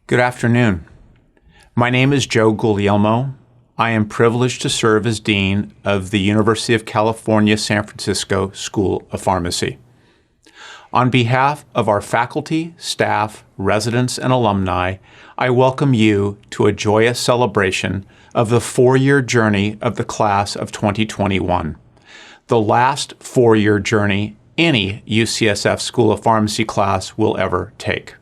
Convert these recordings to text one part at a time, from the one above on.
Good afternoon. My name is Joe Guglielmo. I am privileged to serve as Dean of the University of California, San Francisco School of Pharmacy. On behalf of our faculty, staff, residents, and alumni, I welcome you to a joyous celebration of the four-year journey of the class of 2021, the last four-year journey any UCSF School of Pharmacy class will ever take.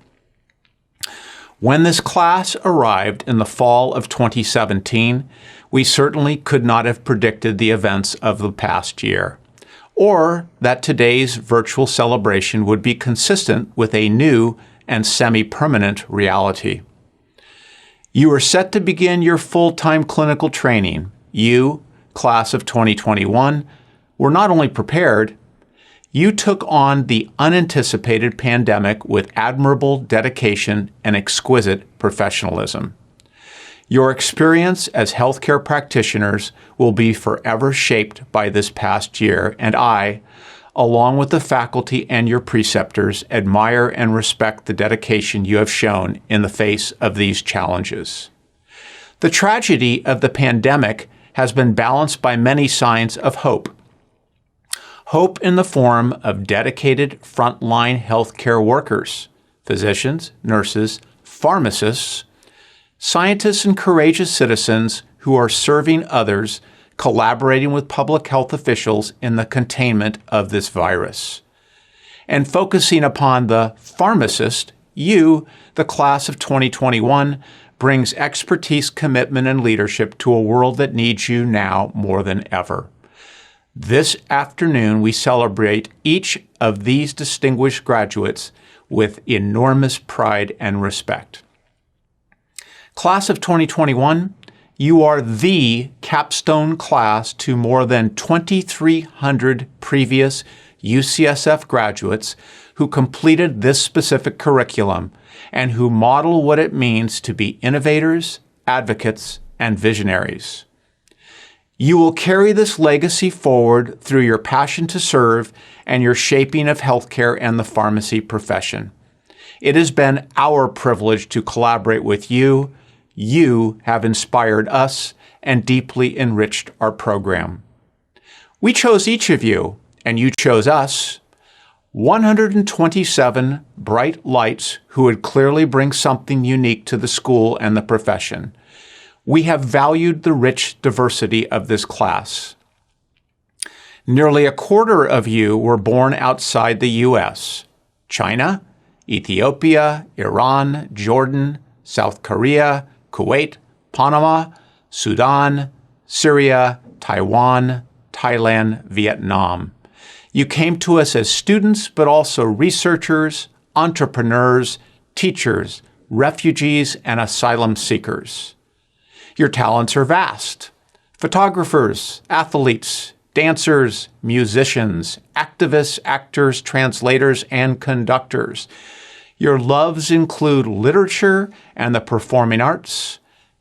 When this class arrived in the fall of 2017, we certainly could not have predicted the events of the past year, or that today's virtual celebration would be consistent with a new and semi-permanent reality. You are set to begin your full-time clinical training. You, class of 2021, were not only prepared, you took on the unanticipated pandemic with admirable dedication and exquisite professionalism. Your experience as healthcare practitioners will be forever shaped by this past year, and I, along with the faculty and your preceptors, admire and respect the dedication you have shown in the face of these challenges. The tragedy of the pandemic has been balanced by many signs of hope. Hope in the form of dedicated frontline healthcare workers, physicians, nurses, pharmacists, scientists, and courageous citizens who are serving others, collaborating with public health officials in the containment of this virus. And focusing upon the pharmacist, you, the class of 2021, brings expertise, commitment, and leadership to a world that needs you now more than ever. This afternoon, we celebrate each of these distinguished graduates with enormous pride and respect. Class of 2021, you are the capstone class to more than 2,300 previous UCSF graduates who completed this specific curriculum and who model what it means to be innovators, advocates, and visionaries. You will carry this legacy forward through your passion to serve and your shaping of healthcare and the pharmacy profession. It has been our privilege to collaborate with you. You have inspired us and deeply enriched our program. We chose each of you, and you chose us, 127 bright lights who would clearly bring something unique to the school and the profession. We have valued the rich diversity of this class. Nearly a quarter of you were born outside the U.S. China, Ethiopia, Iran, Jordan, South Korea, Kuwait, Panama, Sudan, Syria, Taiwan, Thailand, Vietnam. You came to us as students, but also researchers, entrepreneurs, teachers, refugees, and asylum seekers. Your talents are vast. Photographers, athletes, dancers, musicians, activists, actors, translators, and conductors. Your loves include literature and the performing arts,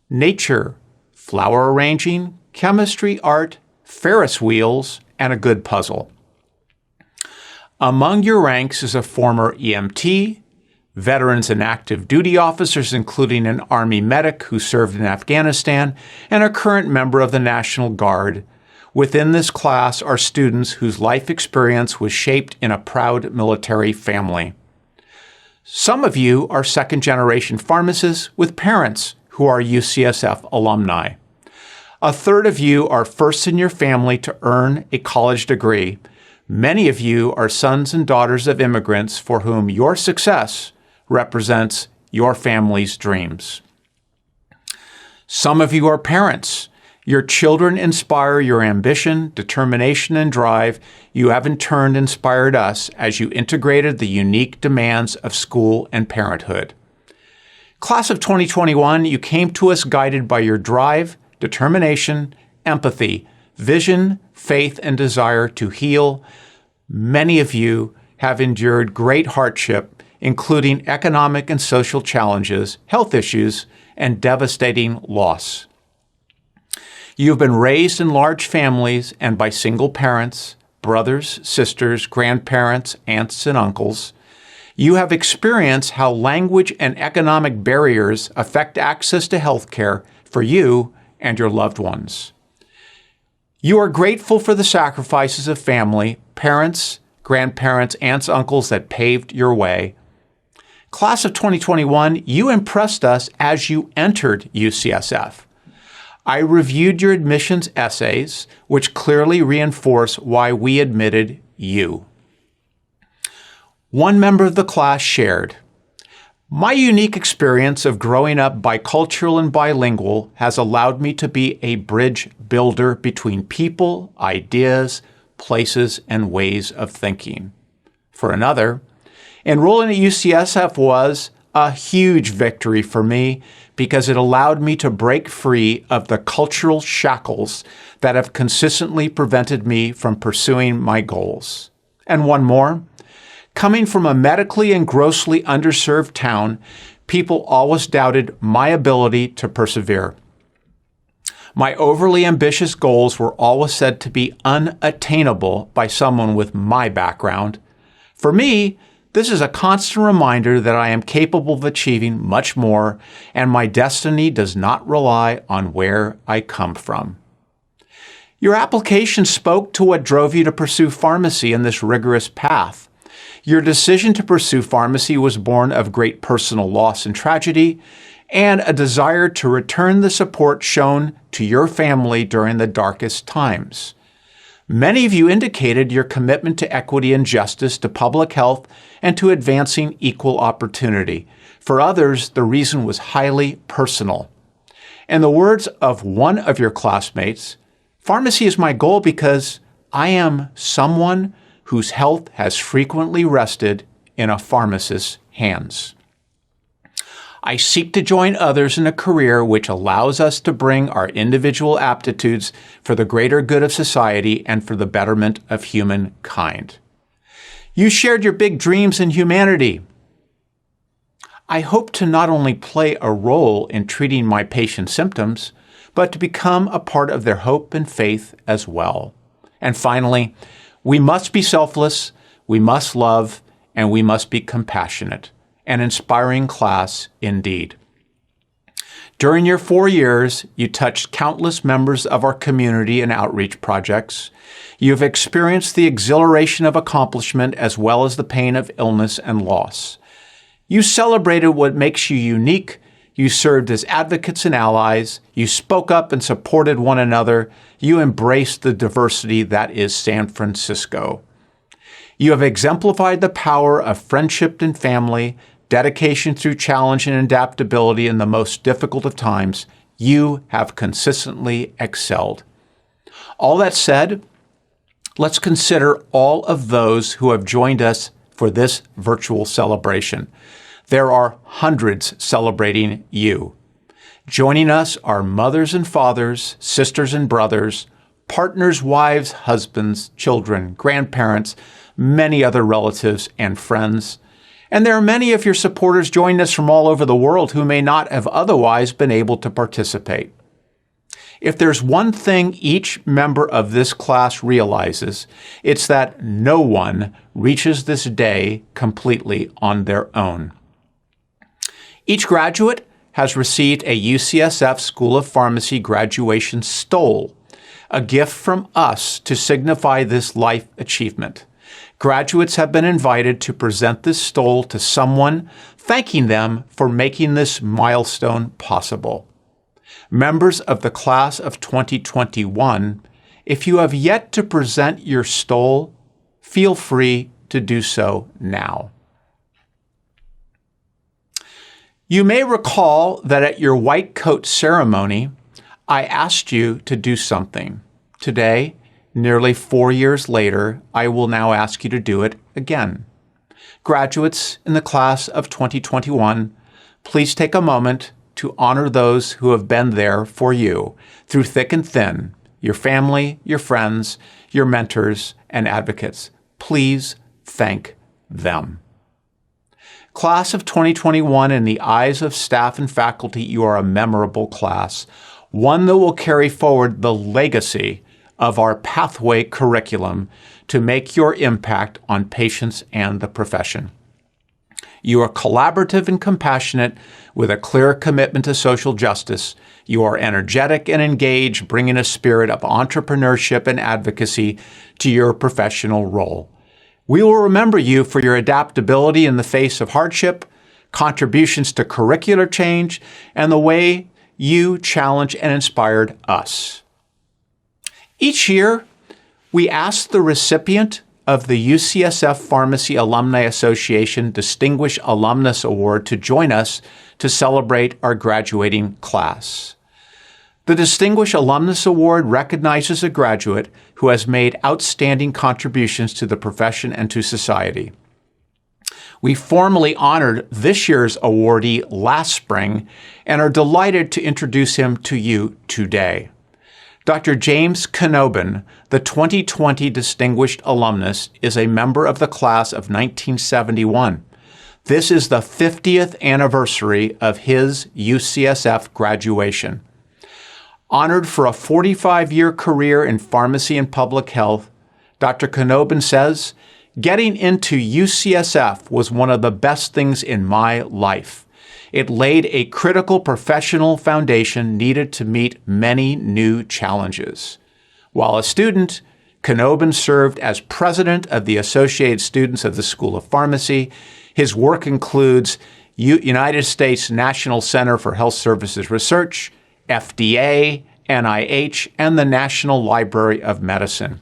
nature, flower arranging, chemistry, art, Ferris wheels, and a good puzzle. Among your ranks is a former EMT, veterans and active duty officers, including an Army medic who served in Afghanistan, and a current member of the National Guard. Within this class are students whose life experience was shaped in a proud military family. Some of you are second-generation pharmacists with parents who are UCSF alumni. A third of you are first in your family to earn a college degree. Many of you are sons and daughters of immigrants for whom your success represents your family's dreams. Some of you are parents. Your children inspire your ambition, determination, and drive. You have in turn inspired us as you integrated the unique demands of school and parenthood. Class of 2021, you came to us guided by your drive, determination, empathy, vision, faith, and desire to heal. Many of you have endured great hardship, including economic and social challenges, health issues, and devastating loss. You've been raised in large families and by single parents, brothers, sisters, grandparents, aunts, and uncles. You have experienced how language and economic barriers affect access to health care for you and your loved ones. You are grateful for the sacrifices of family, parents, grandparents, aunts, uncles that paved your way. Class of 2021, you impressed us as you entered UCSF. I reviewed your admissions essays, which clearly reinforce why we admitted you. One member of the class shared, "My unique experience of growing up bicultural and bilingual has allowed me to be a bridge builder between people, ideas, places, and ways of thinking." For another, enrolling at UCSF was a huge victory for me because it allowed me to break free of the cultural shackles that have consistently prevented me from pursuing my goals. And one more, coming from a medically and grossly underserved town, people always doubted my ability to persevere. My overly ambitious goals were always said to be unattainable by someone with my background. For me, this is a constant reminder that I am capable of achieving much more, and my destiny does not rely on where I come from. Your application spoke to what drove you to pursue pharmacy in this rigorous path. Your decision to pursue pharmacy was born of great personal loss and tragedy, and a desire to return the support shown to your family during the darkest times. Many of you indicated your commitment to equity and justice, to public health, and to advancing equal opportunity. For others, the reason was highly personal. In the words of one of your classmates, "Pharmacy is my goal because I am someone whose health has frequently rested in a pharmacist's hands. I seek to join others in a career which allows us to bring our individual aptitudes for the greater good of society and for the betterment of humankind." You shared your big dreams in humanity. "I hope to not only play a role in treating my patients' symptoms, but to become a part of their hope and faith as well." And finally, "We must be selfless, we must love, and we must be compassionate." An inspiring class indeed. During your 4 years, you touched countless members of our community and outreach projects. You have experienced the exhilaration of accomplishment as well as the pain of illness and loss. You celebrated what makes you unique. You served as advocates and allies. You spoke up and supported one another. You embraced the diversity that is San Francisco. You have exemplified the power of friendship and family, dedication through challenge and adaptability in the most difficult of times. You have consistently excelled. All that said, let's consider all of those who have joined us for this virtual celebration. There are hundreds celebrating you. Joining us are mothers and fathers, sisters and brothers, partners, wives, husbands, children, grandparents, many other relatives and friends. And there are many of your supporters joining us from all over the world who may not have otherwise been able to participate. If there's one thing each member of this class realizes, it's that no one reaches this day completely on their own. Each graduate has received a UCSF School of Pharmacy graduation stole, a gift from us to signify this life achievement. Graduates have been invited to present this stole to someone, thanking them for making this milestone possible. Members of the class of 2021, if you have yet to present your stole, feel free to do so now. You may recall that at your white coat ceremony, I asked you to do something. Today, nearly 4 years later, I will now ask you to do it again. Graduates in the class of 2021, please take a moment to honor those who have been there for you through thick and thin, your family, your friends, your mentors, and advocates. Please thank them. Class of 2021, in the eyes of staff and faculty, you are a memorable class, one that will carry forward the legacy of our pathway curriculum to make your impact on patients and the profession. You are collaborative and compassionate with a clear commitment to social justice. You are energetic and engaged, bringing a spirit of entrepreneurship and advocacy to your professional role. We will remember you for your adaptability in the face of hardship, contributions to curricular change, and the way you challenged and inspired us. Each year, we ask the recipient of the UCSF Pharmacy Alumni Association Distinguished Alumnus Award to join us to celebrate our graduating class. The Distinguished Alumnus Award recognizes a graduate who has made outstanding contributions to the profession and to society. We formally honored this year's awardee last spring and are delighted to introduce him to you today. Dr. James Knobin, the 2020 Distinguished Alumnus, is a member of the class of 1971. This is the 50th anniversary of his UCSF graduation. Honored for a 45-year career in pharmacy and public health, Dr. Knobin says, "Getting into UCSF was one of the best things in my life. It laid a critical professional foundation needed to meet many new challenges." While a student, Knobin served as president of the Associated Students of the School of Pharmacy. His work includes United States National Center for Health Services Research, FDA, NIH, and the National Library of Medicine.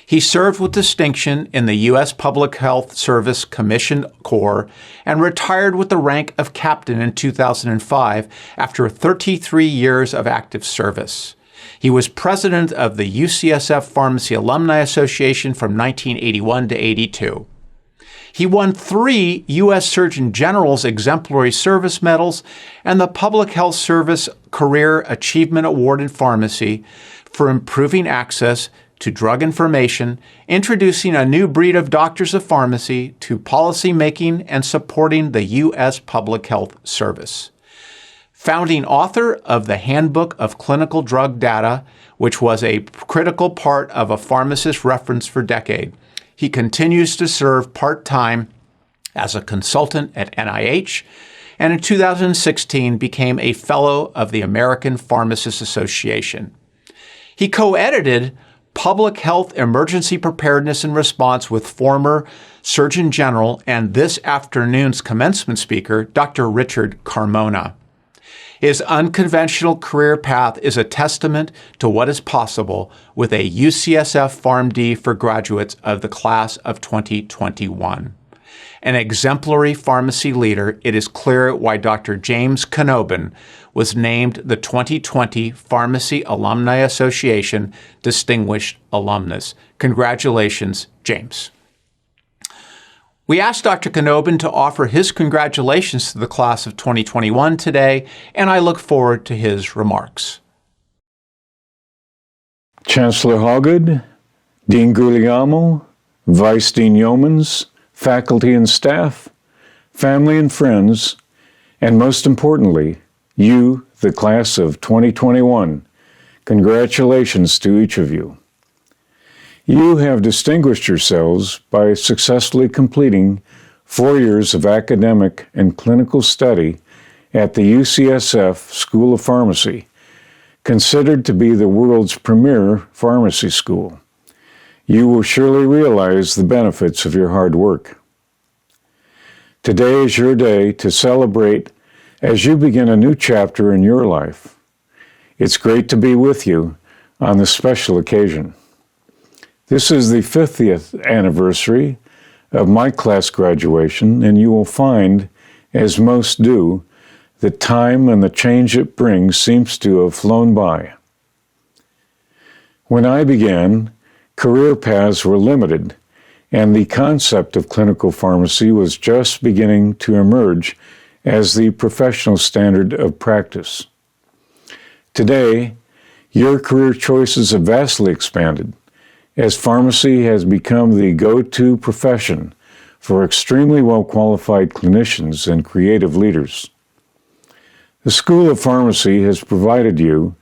He served with distinction in the U.S. Public Health Service Commission Corps and retired with the rank of captain in 2005 after 33 years of active service. He was president of the UCSF Pharmacy Alumni Association from 1981 to 82. He won 3 U.S. Surgeon General's Exemplary Service Medals and the Public Health Service Career Achievement Award in Pharmacy for improving access to drug information, introducing a new breed of doctors of pharmacy to policy making and supporting the U.S. Public Health Service. Founding author of the Handbook of Clinical Drug Data, which was a critical part of a pharmacist reference for decades, he continues to serve part-time as a consultant at NIH, and in 2016 became a fellow of the American Pharmacists Association. He co-edited Public Health Emergency Preparedness and Response with former Surgeon General and this afternoon's commencement speaker, Dr. Richard Carmona. His unconventional career path is a testament to what is possible with a UCSF PharmD for graduates of the class of 2021. An exemplary pharmacy leader, it is clear why Dr. James Knobin was named the 2020 Pharmacy Alumni Association Distinguished Alumnus. Congratulations, James. We asked Dr. Knobin to offer his congratulations to the class of 2021 today, and I look forward to his remarks. Chancellor Hoggood, Dean Guglielmo, Vice Dean Yeomans, faculty and staff, family and friends, and most importantly, you, the class of 2021, congratulations to each of you. You have distinguished yourselves by successfully completing 4 years of academic and clinical study at the UCSF School of Pharmacy, considered to be the world's premier pharmacy school. You will surely realize the benefits of your hard work. Today is your day to celebrate as you begin a new chapter in your life. It's great to be with you on this special occasion. This is the 50th anniversary of my class graduation, and you will find, as most do, that time and the change it brings seems to have flown by. When I began, career paths were limited, and the concept of clinical pharmacy was just beginning to emerge as the professional standard of practice. Today, your career choices have vastly expanded, as pharmacy has become the go-to profession for extremely well-qualified clinicians and creative leaders. The School of Pharmacy has provided you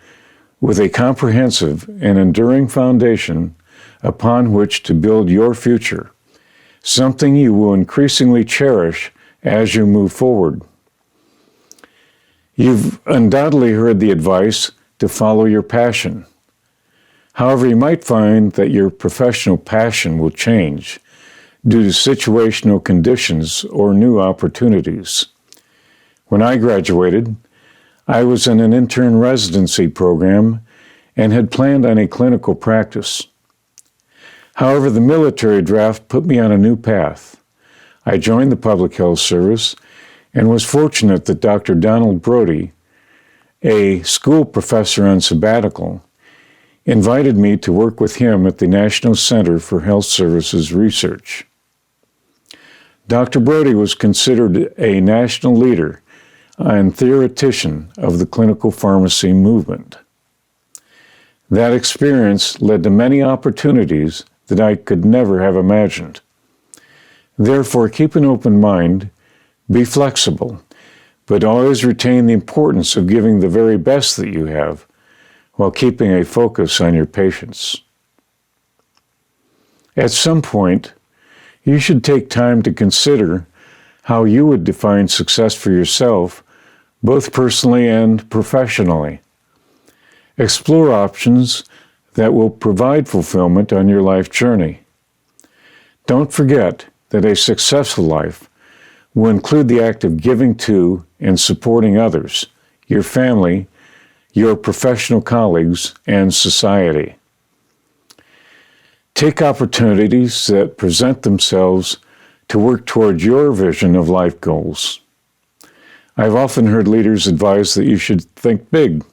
with a comprehensive and enduring foundation upon which to build your future, something you will increasingly cherish as you move forward. You've undoubtedly heard the advice to follow your passion. However, you might find that your professional passion will change due to situational conditions or new opportunities. When I graduated, I was in an intern residency program and had planned on a clinical practice. However, the military draft put me on a new path. I joined the Public Health Service and was fortunate that Dr. Donald Brody, a school professor on sabbatical, invited me to work with him at the National Center for Health Services Research. Dr. Brody was considered a national leader and theoretician of the clinical pharmacy movement. That experience led to many opportunities that I could never have imagined. Therefore, keep an open mind, be flexible, but always retain the importance of giving the very best that you have while keeping a focus on your patients. At some point, you should take time to consider how you would define success for yourself, both personally and professionally. Explore options that will provide fulfillment on your life journey. Don't forget that a successful life will include the act of giving to and supporting others, your family, your professional colleagues, and society. Take opportunities that present themselves to work toward your vision of life goals. I've often heard leaders advise that you should think big,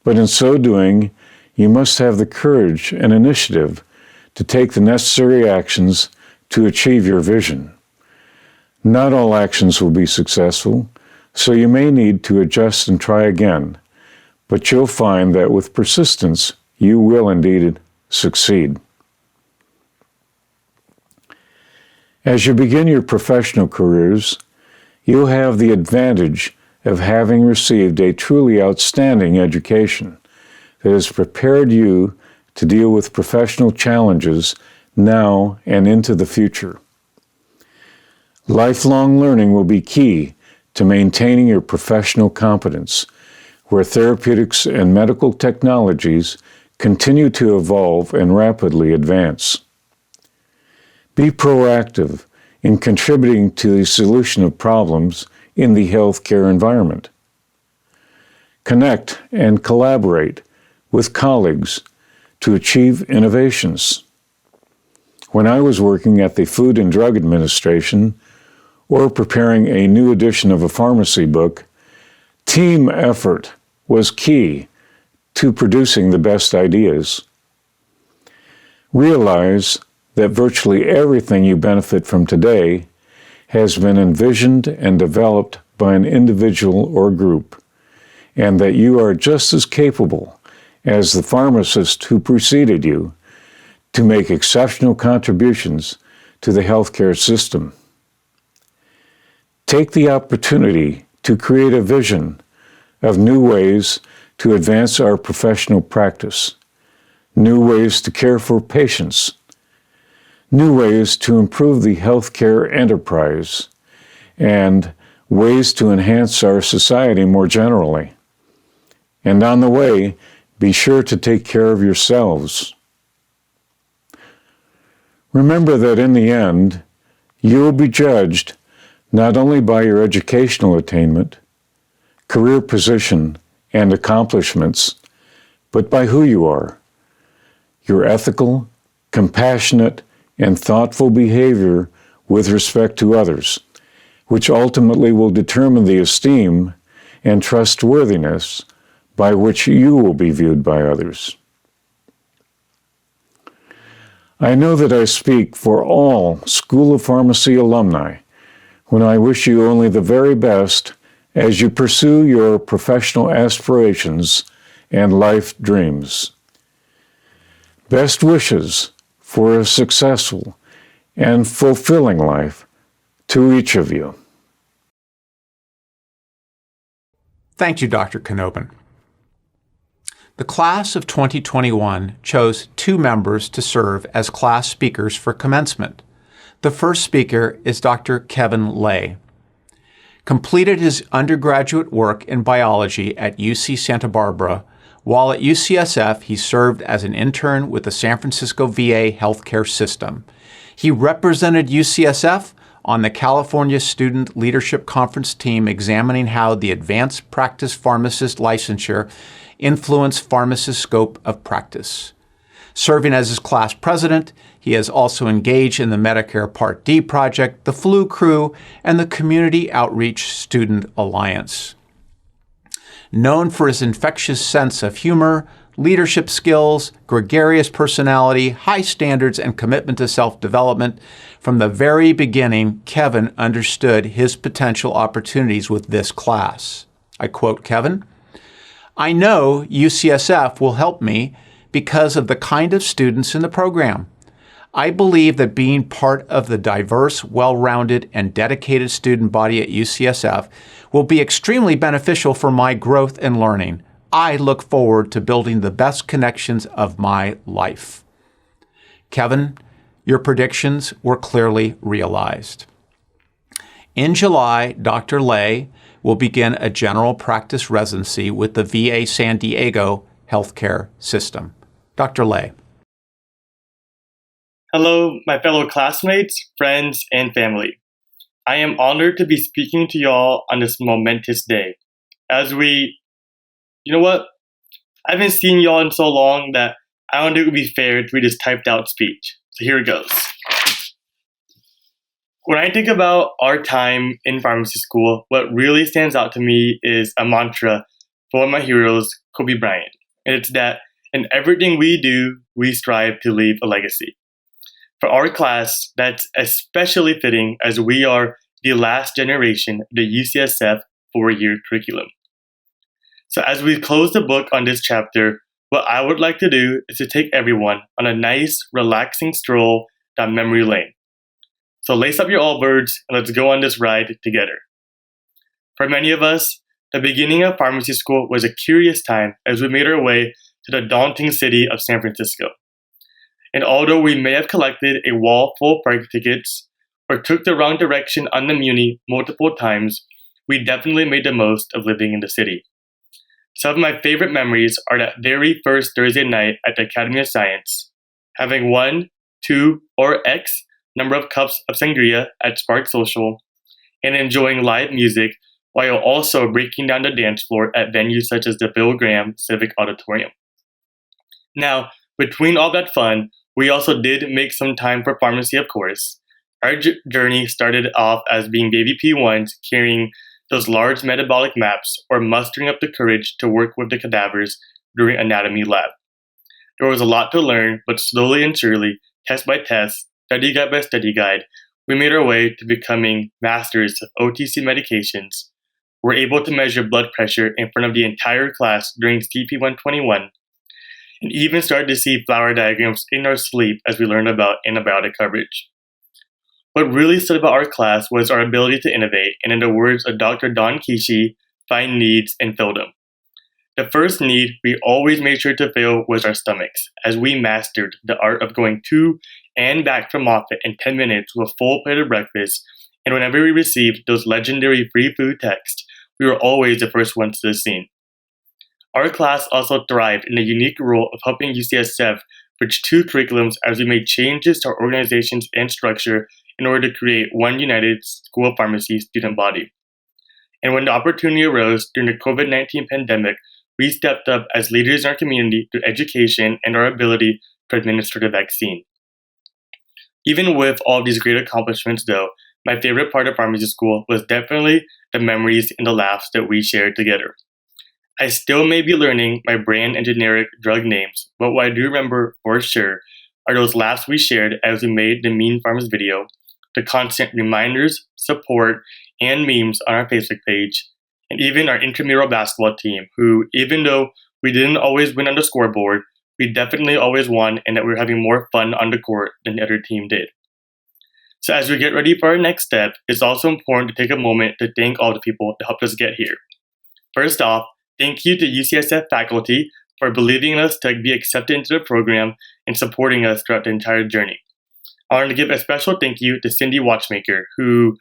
but in so doing, you must have the courage and initiative to take the necessary actions to achieve your vision. Not all actions will be successful, so you may need to adjust and try again, but you'll find that with persistence, you will indeed succeed. As you begin your professional careers, you'll have the advantage of having received a truly outstanding education that has prepared you to deal with professional challenges now and into the future. Lifelong learning will be key to maintaining your professional competence, where therapeutics and medical technologies continue to evolve and rapidly advance. Be proactive in contributing to the solution of problems in the healthcare environment. Connect and collaborate with colleagues to achieve innovations. When I was working at the Food and Drug Administration or preparing a new edition of a pharmacy book, team effort was key to producing the best ideas. Realize that virtually everything you benefit from today has been envisioned and developed by an individual or group, and that you are just as capable as the pharmacist who preceded you to make exceptional contributions to the healthcare system. Take the opportunity to create a vision of new ways to advance our professional practice, new ways to care for patients, new ways to improve the healthcare enterprise, and ways to enhance our society more generally. And on the way, be sure to take care of yourselves. Remember that in the end, you will be judged not only by your educational attainment, career position, and accomplishments, but by who you are, your ethical, compassionate, and thoughtful behavior with respect to others, which ultimately will determine the esteem and trustworthiness by which you will be viewed by others. I know that I speak for all School of Pharmacy alumni when I wish you only the very best as you pursue your professional aspirations and life dreams. Best wishes for a successful and fulfilling life to each of you. Thank you, Dr. Knopen. The class of 2021 chose 2 members to serve as class speakers for Commencement, The first speaker is Dr. Kevin Lay. Completed his undergraduate work in biology at UC Santa Barbara. While at UCSF, he served as an intern with the San Francisco VA healthcare system. He represented UCSF on the California Student Leadership Conference team examining how the advanced practice pharmacist licensure influenced pharmacists' scope of practice. Serving as his class president, he has also engaged in the Medicare Part D project, the Flu Crew, and the Community Outreach Student Alliance. Known for his infectious sense of humor, leadership skills, gregarious personality, high standards, and commitment to self-development, from the very beginning, Kevin understood his potential opportunities with this class. I quote Kevin, "I know UCSF will help me because of the kind of students in the program. I believe that being part of the diverse, well-rounded, and dedicated student body at UCSF will be extremely beneficial for my growth and learning. I look forward to building the best connections of my life." Kevin, your predictions were clearly realized. In July, Dr. Lay will begin a general practice residency with the VA San Diego healthcare system. Dr. Lay. Hello, my fellow classmates, friends, and family. I am honored to be speaking to y'all on this momentous day. You know what? I haven't seen y'all in so long that I don't think it would be fair to read this typed out speech. So here it goes. When I think about our time in pharmacy school, what really stands out to me is a mantra for one of my heroes, Kobe Bryant. And it's that in everything we do, we strive to leave a legacy. For our class, that's especially fitting as we are the last generation of the UCSF 4-year curriculum. So as we close the book on this chapter, what I would like to do is to take everyone on a nice, relaxing stroll down memory lane. So lace up your Allbirds and let's go on this ride together. For many of us, the beginning of pharmacy school was a curious time as we made our way to the daunting city of San Francisco. And although we may have collected a wall full of parking tickets or took the wrong direction on the Muni multiple times, we definitely made the most of living in the city. Some of my favorite memories are that very first Thursday night at the Academy of Science, having 1, 2, or X number of cups of sangria at Spark Social, and enjoying live music while also breaking down the dance floor at venues such as the Bill Graham Civic Auditorium. Now, between all that fun, we also did make some time for pharmacy, of course. Our journey started off as being baby P1s carrying those large metabolic maps or mustering up the courage to work with the cadavers during anatomy lab. There was a lot to learn, but slowly and surely, test by test, study guide by study guide, we made our way to becoming masters of OTC medications. We're able to measure blood pressure in front of the entire class during CP121, and even started to see flower diagrams in our sleep as we learned about antibiotic coverage. What really stood about our class was our ability to innovate, and in the words of Dr. Don Kishi, find needs and fill them. The first need we always made sure to fill was our stomachs, as we mastered the art of going to and back from Moffitt in 10 minutes with a full plate of breakfast, and whenever we received those legendary free food texts, we were always the first ones to the scene. Our class also thrived in the unique role of helping UCSF bridge 2 curriculums as we made changes to our organizations and structure in order to create one united School of Pharmacy student body. And when the opportunity arose during the COVID-19 pandemic, we stepped up as leaders in our community through education and our ability to administer the vaccine. Even with all of these great accomplishments though, my favorite part of pharmacy school was definitely the memories and the laughs that we shared together. I still may be learning my brand and generic drug names, but what I do remember for sure are those laughs we shared as we made the Mean Farms video, the constant reminders, support, and memes on our Facebook page, and even our intramural basketball team, who, even though we didn't always win on the scoreboard, we definitely always won and that we were having more fun on the court than the other team did. So as we get ready for our next step, it's also important to take a moment to thank all the people that helped us get here. First off, thank you to UCSF faculty for believing in us to be accepted into the program and supporting us throughout the entire journey. I want to give a special thank you to Cindy Watchmaker, who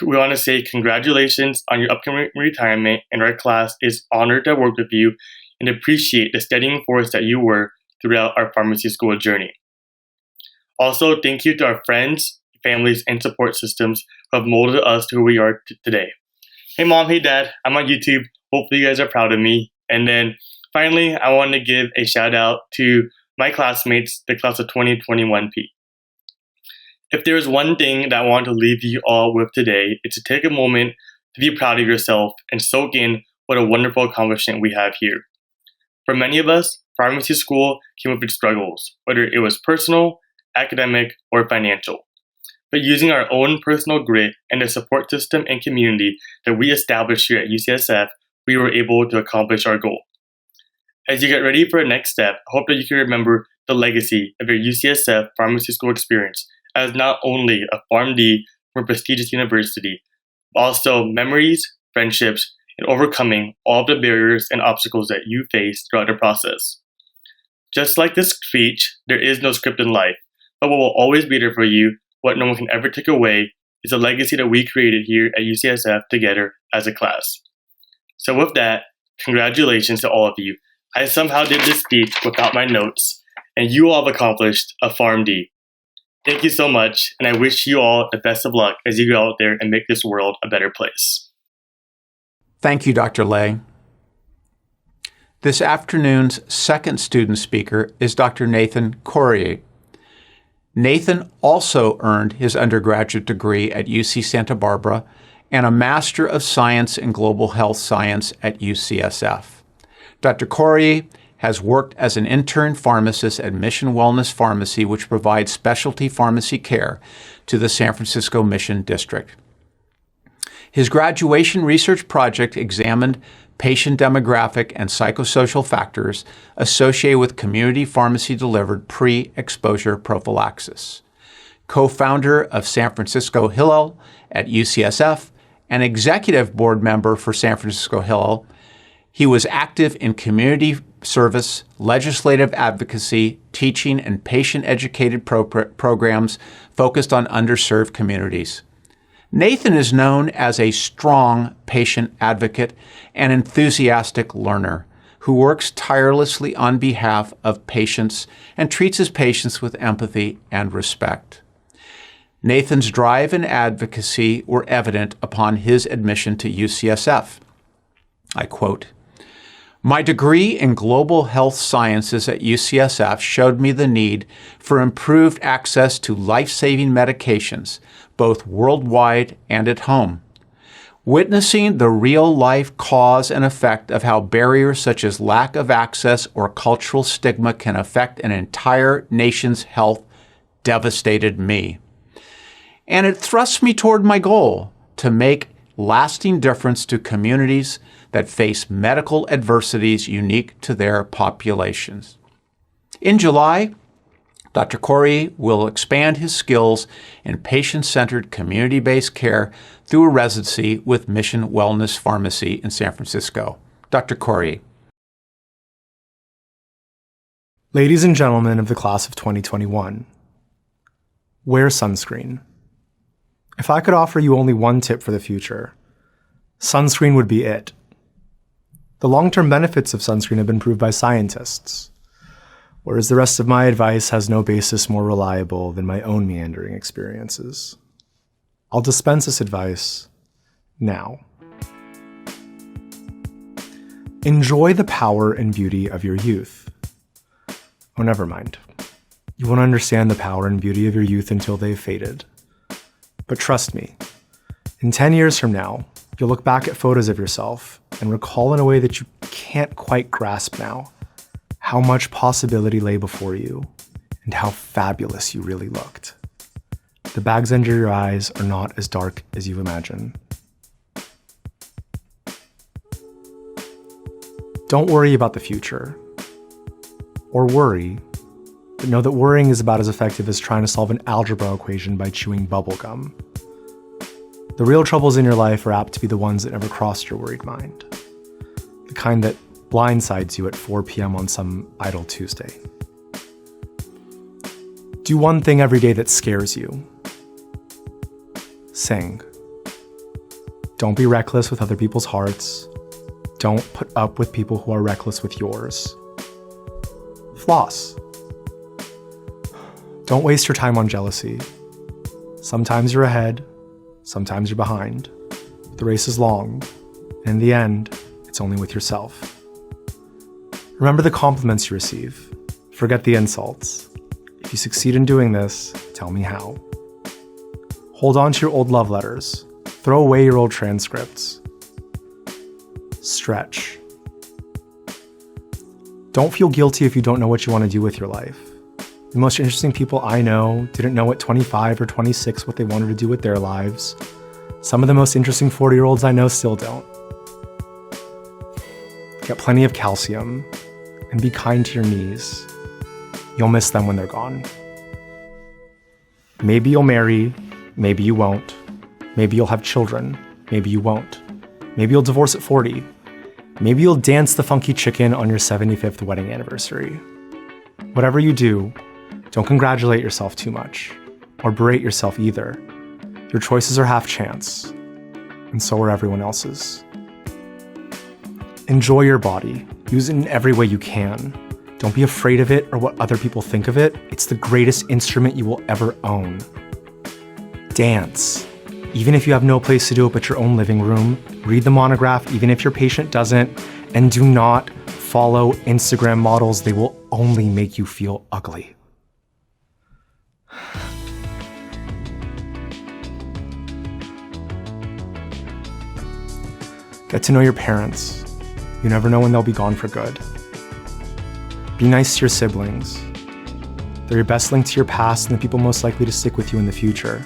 we want to say congratulations on your upcoming retirement, and our class is honored to work with you and appreciate the steadying force that you were throughout our pharmacy school journey. Also, thank you to our friends, families, and support systems who have molded us to who we are today. Hey mom, hey dad, I'm on YouTube. Hopefully you guys are proud of me. And then finally, I want to give a shout out to my classmates, the class of 2021P. If there is one thing that I want to leave you all with today, it's to take a moment to be proud of yourself and soak in what a wonderful accomplishment we have here. For many of us, pharmacy school came with its struggles, whether it was personal, academic, or financial. But using our own personal grit and the support system and community that we established here at UCSF, we were able to accomplish our goal. As you get ready for the next step, I hope that you can remember the legacy of your UCSF pharmacy school experience as not only a PharmD from a prestigious university, but also memories, friendships, and overcoming all of the barriers and obstacles that you face throughout the process. Just like this speech, there is no script in life, but what will always be there for you, what no one can ever take away, is a legacy that we created here at UCSF together as a class. So with that, congratulations to all of you. I somehow did this speech without my notes, and you all have accomplished a PharmD. Thank you so much, and I wish you all the best of luck as you go out there and make this world a better place. Thank you, Dr. Lay. This afternoon's second student speaker is Dr. Nathan Corrier. Nathan also earned his undergraduate degree at UC Santa Barbara and a Master of Science in Global Health Science at UCSF. Dr. Corrier has worked as an intern pharmacist at Mission Wellness Pharmacy, which provides specialty pharmacy care to the San Francisco Mission District. His graduation research project examined patient demographic and psychosocial factors associated with community pharmacy-delivered pre-exposure prophylaxis. Co-founder of San Francisco Hillel at UCSF and executive board member for San Francisco Hillel, he was active in community service, legislative advocacy, teaching, and patient-educated programs focused on underserved communities. Nathan is known as a strong patient advocate and enthusiastic learner who works tirelessly on behalf of patients and treats his patients with empathy and respect. Nathan's drive and advocacy were evident upon his admission to UCSF. I quote, "My degree in global health sciences at UCSF showed me the need for improved access to life-saving medications, both worldwide and at home. Witnessing the real-life cause and effect of how barriers such as lack of access or cultural stigma can affect an entire nation's health devastated me. And it thrust me toward my goal to make lasting difference to communities that face medical adversities unique to their populations." In July, Dr. Corrier will expand his skills in patient-centered community-based care through a residency with Mission Wellness Pharmacy in San Francisco. Dr. Corrier. Ladies and gentlemen of the class of 2021, wear sunscreen. If I could offer you only one tip for the future, sunscreen would be it. The long-term benefits of sunscreen have been proved by scientists, whereas the rest of my advice has no basis more reliable than my own meandering experiences. I'll dispense this advice now. Enjoy the power and beauty of your youth. Oh, never mind. You won't understand the power and beauty of your youth until they've faded. But trust me, in 10 years from now, you'll look back at photos of yourself and recall in a way that you can't quite grasp now how much possibility lay before you and how fabulous you really looked. The bags under your eyes are not as dark as you imagine. Don't worry about the future. Or worry, but know that worrying is about as effective as trying to solve an algebra equation by chewing bubble gum. The real troubles in your life are apt to be the ones that never crossed your worried mind. The kind that blindsides you at 4 p.m. on some idle Tuesday. Do one thing every day that scares you. Sing. Don't be reckless with other people's hearts. Don't put up with people who are reckless with yours. Floss. Don't waste your time on jealousy. Sometimes you're ahead, sometimes you're behind. The race is long, and in the end, it's only with yourself. Remember the compliments you receive. Forget the insults. If you succeed in doing this, tell me how. Hold on to your old love letters. Throw away your old transcripts. Stretch. Don't feel guilty if you don't know what you want to do with your life. The most interesting people I know didn't know at 25 or 26 what they wanted to do with their lives. Some of the most interesting 40-year-olds I know still don't. Get plenty of calcium and be kind to your knees. You'll miss them when they're gone. Maybe you'll marry, maybe you won't. Maybe you'll have children, maybe you won't. Maybe you'll divorce at 40. Maybe you'll dance the funky chicken on your 75th wedding anniversary. Whatever you do, don't congratulate yourself too much, or berate yourself either. Your choices are half chance, and so are everyone else's. Enjoy your body. Use it in every way you can. Don't be afraid of it or what other people think of it. It's the greatest instrument you will ever own. Dance. Even if you have no place to do it but your own living room. Read the monograph even if your patient doesn't. And do not follow Instagram models. They will only make you feel ugly. Get to know your parents. You never know when they'll be gone for good. Be nice to your siblings. They're your best link to your past and the people most likely to stick with you in the future.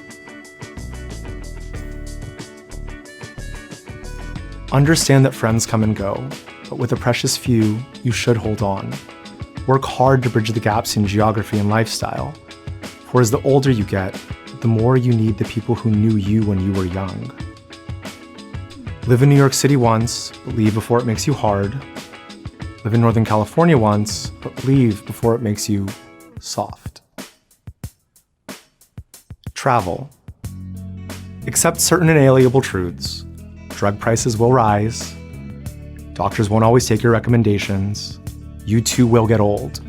Understand that friends come and go, but with a precious few, you should hold on. Work hard to bridge the gaps in geography and lifestyle. For as the older you get, the more you need the people who knew you when you were young. Live in New York City once, but leave before it makes you hard. Live in Northern California once, but leave before it makes you soft. Travel. Accept certain inalienable truths. Drug prices will rise. Doctors won't always take your recommendations. You too will get old.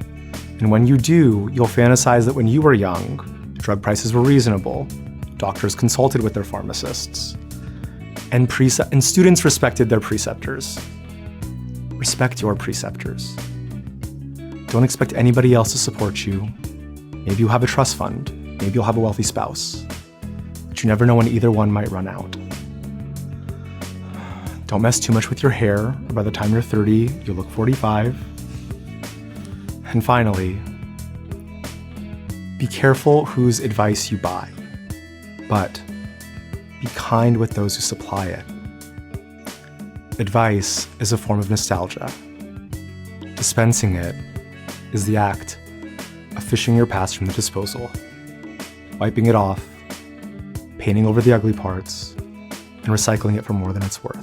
And when you do, you'll fantasize that when you were young, drug prices were reasonable. Doctors consulted with their pharmacists. And students respected their preceptors. Respect your preceptors. Don't expect anybody else to support you. Maybe you have a trust fund. Maybe you'll have a wealthy spouse. But you never know when either one might run out. Don't mess too much with your hair, or by the time you're 30, you'll look 45. And finally, be careful whose advice you buy, but be kind with those who supply it. Advice is a form of nostalgia. Dispensing it is the act of fishing your past from the disposal, wiping it off, painting over the ugly parts, and recycling it for more than it's worth.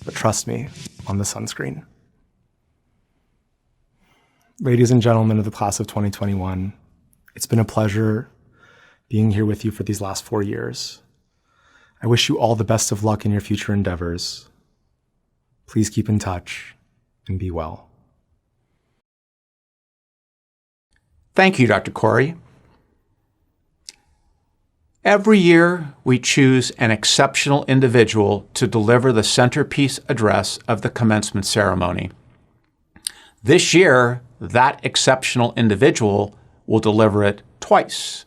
But trust me on the sunscreen. Ladies and gentlemen of the class of 2021, it's been a pleasure being here with you for these last 4 years. I wish you all the best of luck in your future endeavors. Please keep in touch and be well. Thank you, Dr. Corey. Every year, we choose an exceptional individual to deliver the centerpiece address of the commencement ceremony. This year, that exceptional individual will deliver it twice.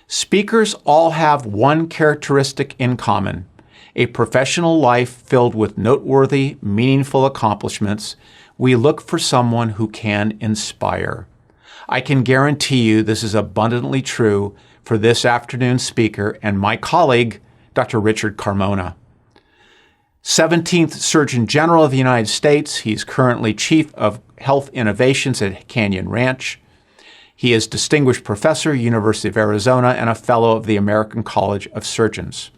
Speakers all have one characteristic in common: a professional life filled with noteworthy, meaningful accomplishments. We look for someone who can inspire. I can guarantee you this is abundantly true for this afternoon's speaker and my colleague, Dr. Richard Carmona. 17th Surgeon General of the United States, he's currently Chief of Health Innovations at Canyon Ranch. He is Distinguished Professor, University of Arizona, and a Fellow of the American College of Surgeons.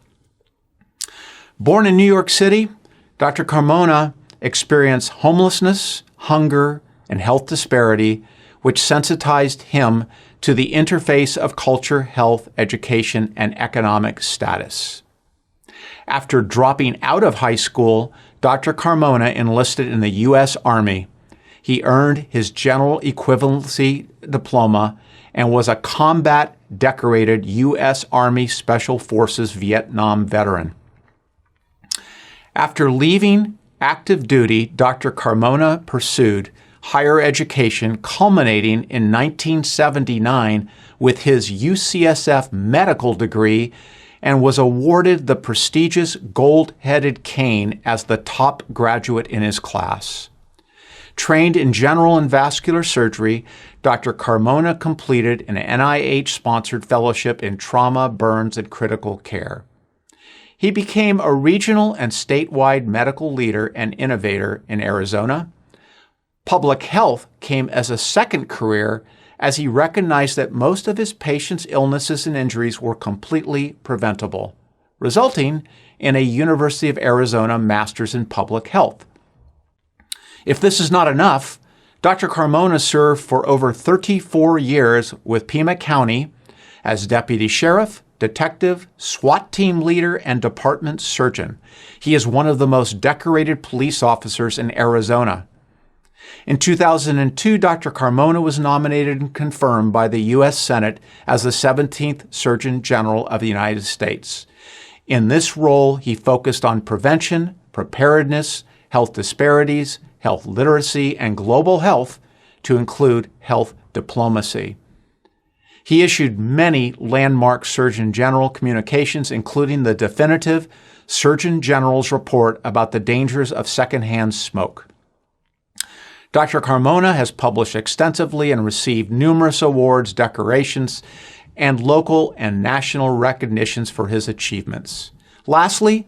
Born in New York City, Dr. Carmona experienced homelessness, hunger, and health disparity which sensitized him to the interface of culture, health, education, and economic status. After dropping out of high school, Dr. Carmona enlisted in the U.S. Army. He earned his General Equivalency Diploma and was a combat-decorated U.S. Army Special Forces Vietnam veteran. After leaving active duty, Dr. Carmona pursued higher education, culminating in 1979 with his UCSF medical degree, and was awarded the prestigious gold-headed cane as the top graduate in his class. Trained in general and vascular surgery, Dr. Carmona completed an NIH-sponsored fellowship in trauma, burns, and critical care. He became a regional and statewide medical leader and innovator in Arizona. Public health came as a second career as he recognized that most of his patients' illnesses and injuries were completely preventable, resulting in a University of Arizona Master's in Public Health. If this is not enough, Dr. Carmona served for over 34 years with Pima County as deputy sheriff, detective, SWAT team leader, and department surgeon. He is one of the most decorated police officers in Arizona. In 2002, Dr. Carmona was nominated and confirmed by the U.S. Senate as the 17th Surgeon General of the United States. In this role, he focused on prevention, preparedness, health disparities, health literacy, and global health, to include health diplomacy. He issued many landmark Surgeon General communications, including the definitive Surgeon General's report about the dangers of secondhand smoke. Dr. Carmona has published extensively and received numerous awards, decorations, and local and national recognitions for his achievements. Lastly,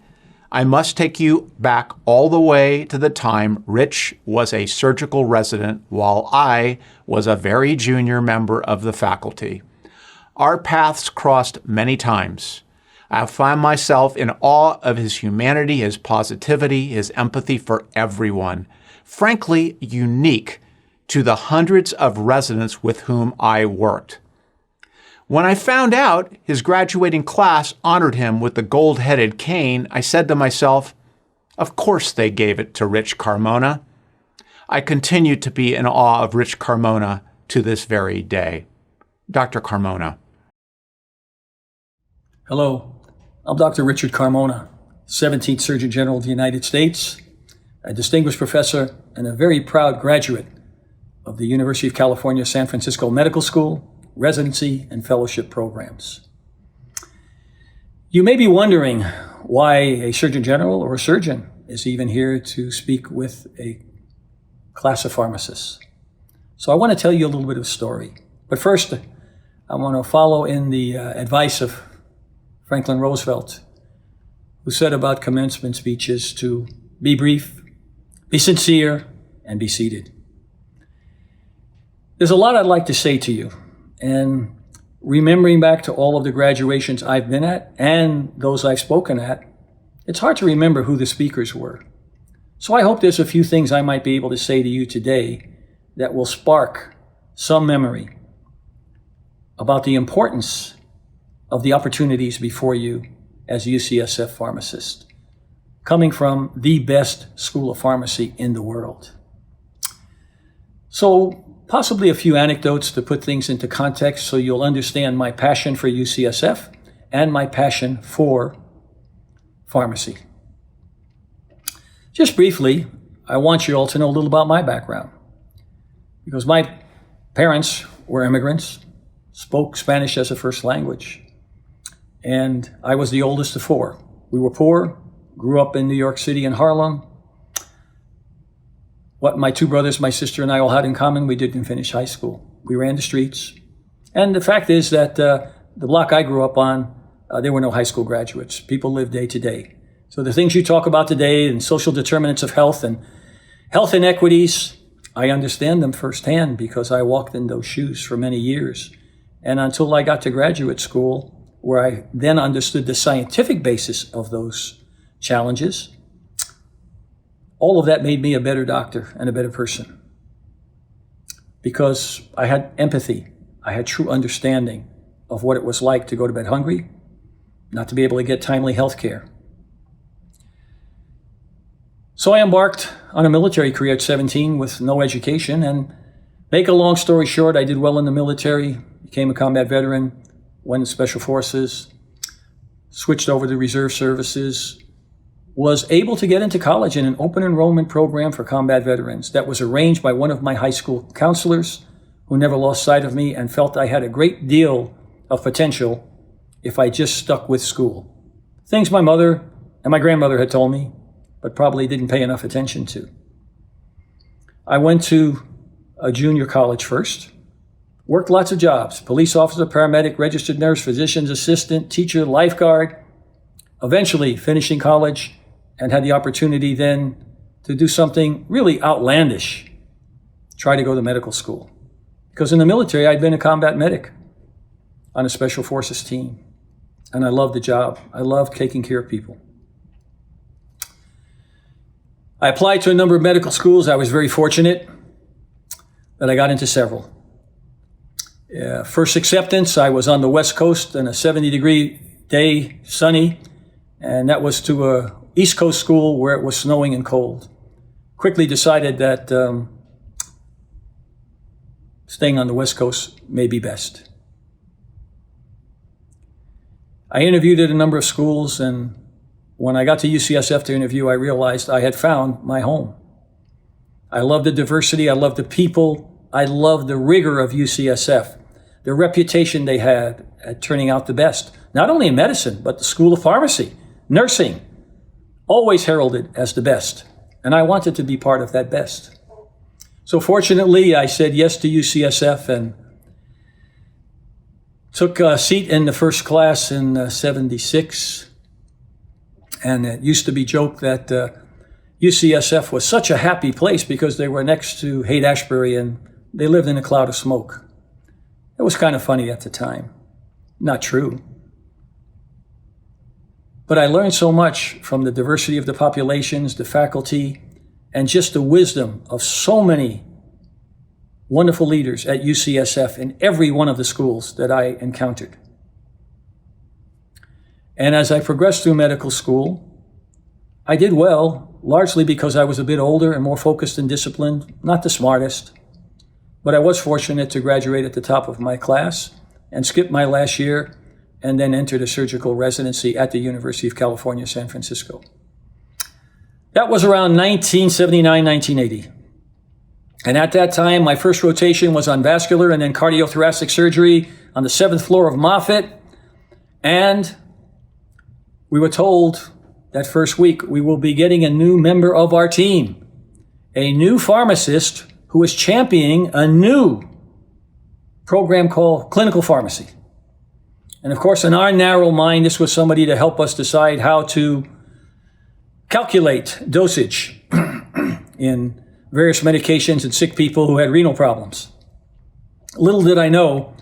I must take you back all the way to the time Rich was a surgical resident while I was a very junior member of the faculty. Our paths crossed many times. I found myself in awe of his humanity, his positivity, his empathy for everyone. Frankly, unique to the hundreds of residents with whom I worked. When I found out his graduating class honored him with the gold-headed cane, I said to myself, of course they gave it to Rich Carmona. I continue to be in awe of Rich Carmona to this very day. Dr. Carmona. Hello, I'm Dr. Richard Carmona, 17th Surgeon General of the United States, a distinguished professor and a very proud graduate of the University of California, San Francisco Medical School, residency and fellowship programs. You may be wondering why a Surgeon General or a surgeon is even here to speak with a class of pharmacists. So I want to tell you a little bit of a story. But first, I want to follow in the advice of Franklin Roosevelt, who said about commencement speeches to be brief, be sincere, and be seated. There's a lot I'd like to say to you, and remembering back to all of the graduations I've been at and those I've spoken at, it's hard to remember who the speakers were. So I hope there's a few things I might be able to say to you today that will spark some memory about the importance of the opportunities before you as a UCSF pharmacist, coming from the best school of pharmacy in the world. So possibly a few anecdotes to put things into context so you'll understand my passion for UCSF and my passion for pharmacy. Just briefly, I want you all to know a little about my background, because my parents were immigrants, spoke Spanish as a first language, and I was the oldest of four. We were poor, grew up in New York City and Harlem. What my two brothers, my sister, and I all had in common, we didn't finish high school. We ran the streets. And the fact is that the block I grew up on, there were no high school graduates. People lived day to day. So the things you talk about today and social determinants of health and health inequities, I understand them firsthand because I walked in those shoes for many years. And until I got to graduate school, where I then understood the scientific basis of those challenges, all of that made me a better doctor and a better person. because I had empathy. I had true understanding of what it was like to go to bed hungry, not to be able to get timely health care. So I embarked on a military career at 17 with no education, and make a long story short, I did well in the military, became a combat veteran, went in Special Forces, switched over to reserve services, was able to get into college in an open enrollment program for combat veterans that was arranged by one of my high school counselors, who never lost sight of me and felt I had a great deal of potential if I just stuck with school. Things my mother and my grandmother had told me, but probably didn't pay enough attention to. I went to a junior college first, worked lots of jobs: police officer, paramedic, registered nurse, physician's assistant, teacher, lifeguard, eventually finishing college, and had the opportunity then to do something really outlandish, try to go to medical school. Because in the military, I'd been a combat medic on a Special Forces team, and I loved the job. I loved taking care of people. I applied to a number of medical schools. I was very fortunate that I got into several. First acceptance, I was on the West Coast on a 70-degree day, sunny, and that was to a East Coast school where it was snowing and cold. Quickly decided that staying on the West Coast may be best. I interviewed at a number of schools, and when I got to UCSF to interview, I realized I had found my home. I love the diversity, I love the people, I love the rigor of UCSF, the reputation they had at turning out the best, not only in medicine, but the School of Pharmacy, nursing, always heralded as the best. And I wanted to be part of that best. So fortunately, I said yes to UCSF and took a seat in the first class in 76. And it used to be joked that UCSF was such a happy place because they were next to Haight-Ashbury and they lived in a cloud of smoke. It was kind of funny at the time. Not true. But I learned so much from the diversity of the populations, the faculty, and just the wisdom of so many wonderful leaders at UCSF in every one of the schools that I encountered. And as I progressed through medical school, I did well, largely because I was a bit older and more focused and disciplined, not the smartest. But I was fortunate to graduate at the top of my class and skip my last year and then entered a surgical residency at the University of California, San Francisco. That was around 1979, 1980. And at that time, my first rotation was on vascular and then cardiothoracic surgery on the 7th floor of Moffitt. And we were told that first week we will be getting a new member of our team, a new pharmacist who is championing a new program called clinical pharmacy. And of course, in our narrow mind, this was somebody to help us decide how to calculate dosage in various medications in sick people who had renal problems. Little did I know,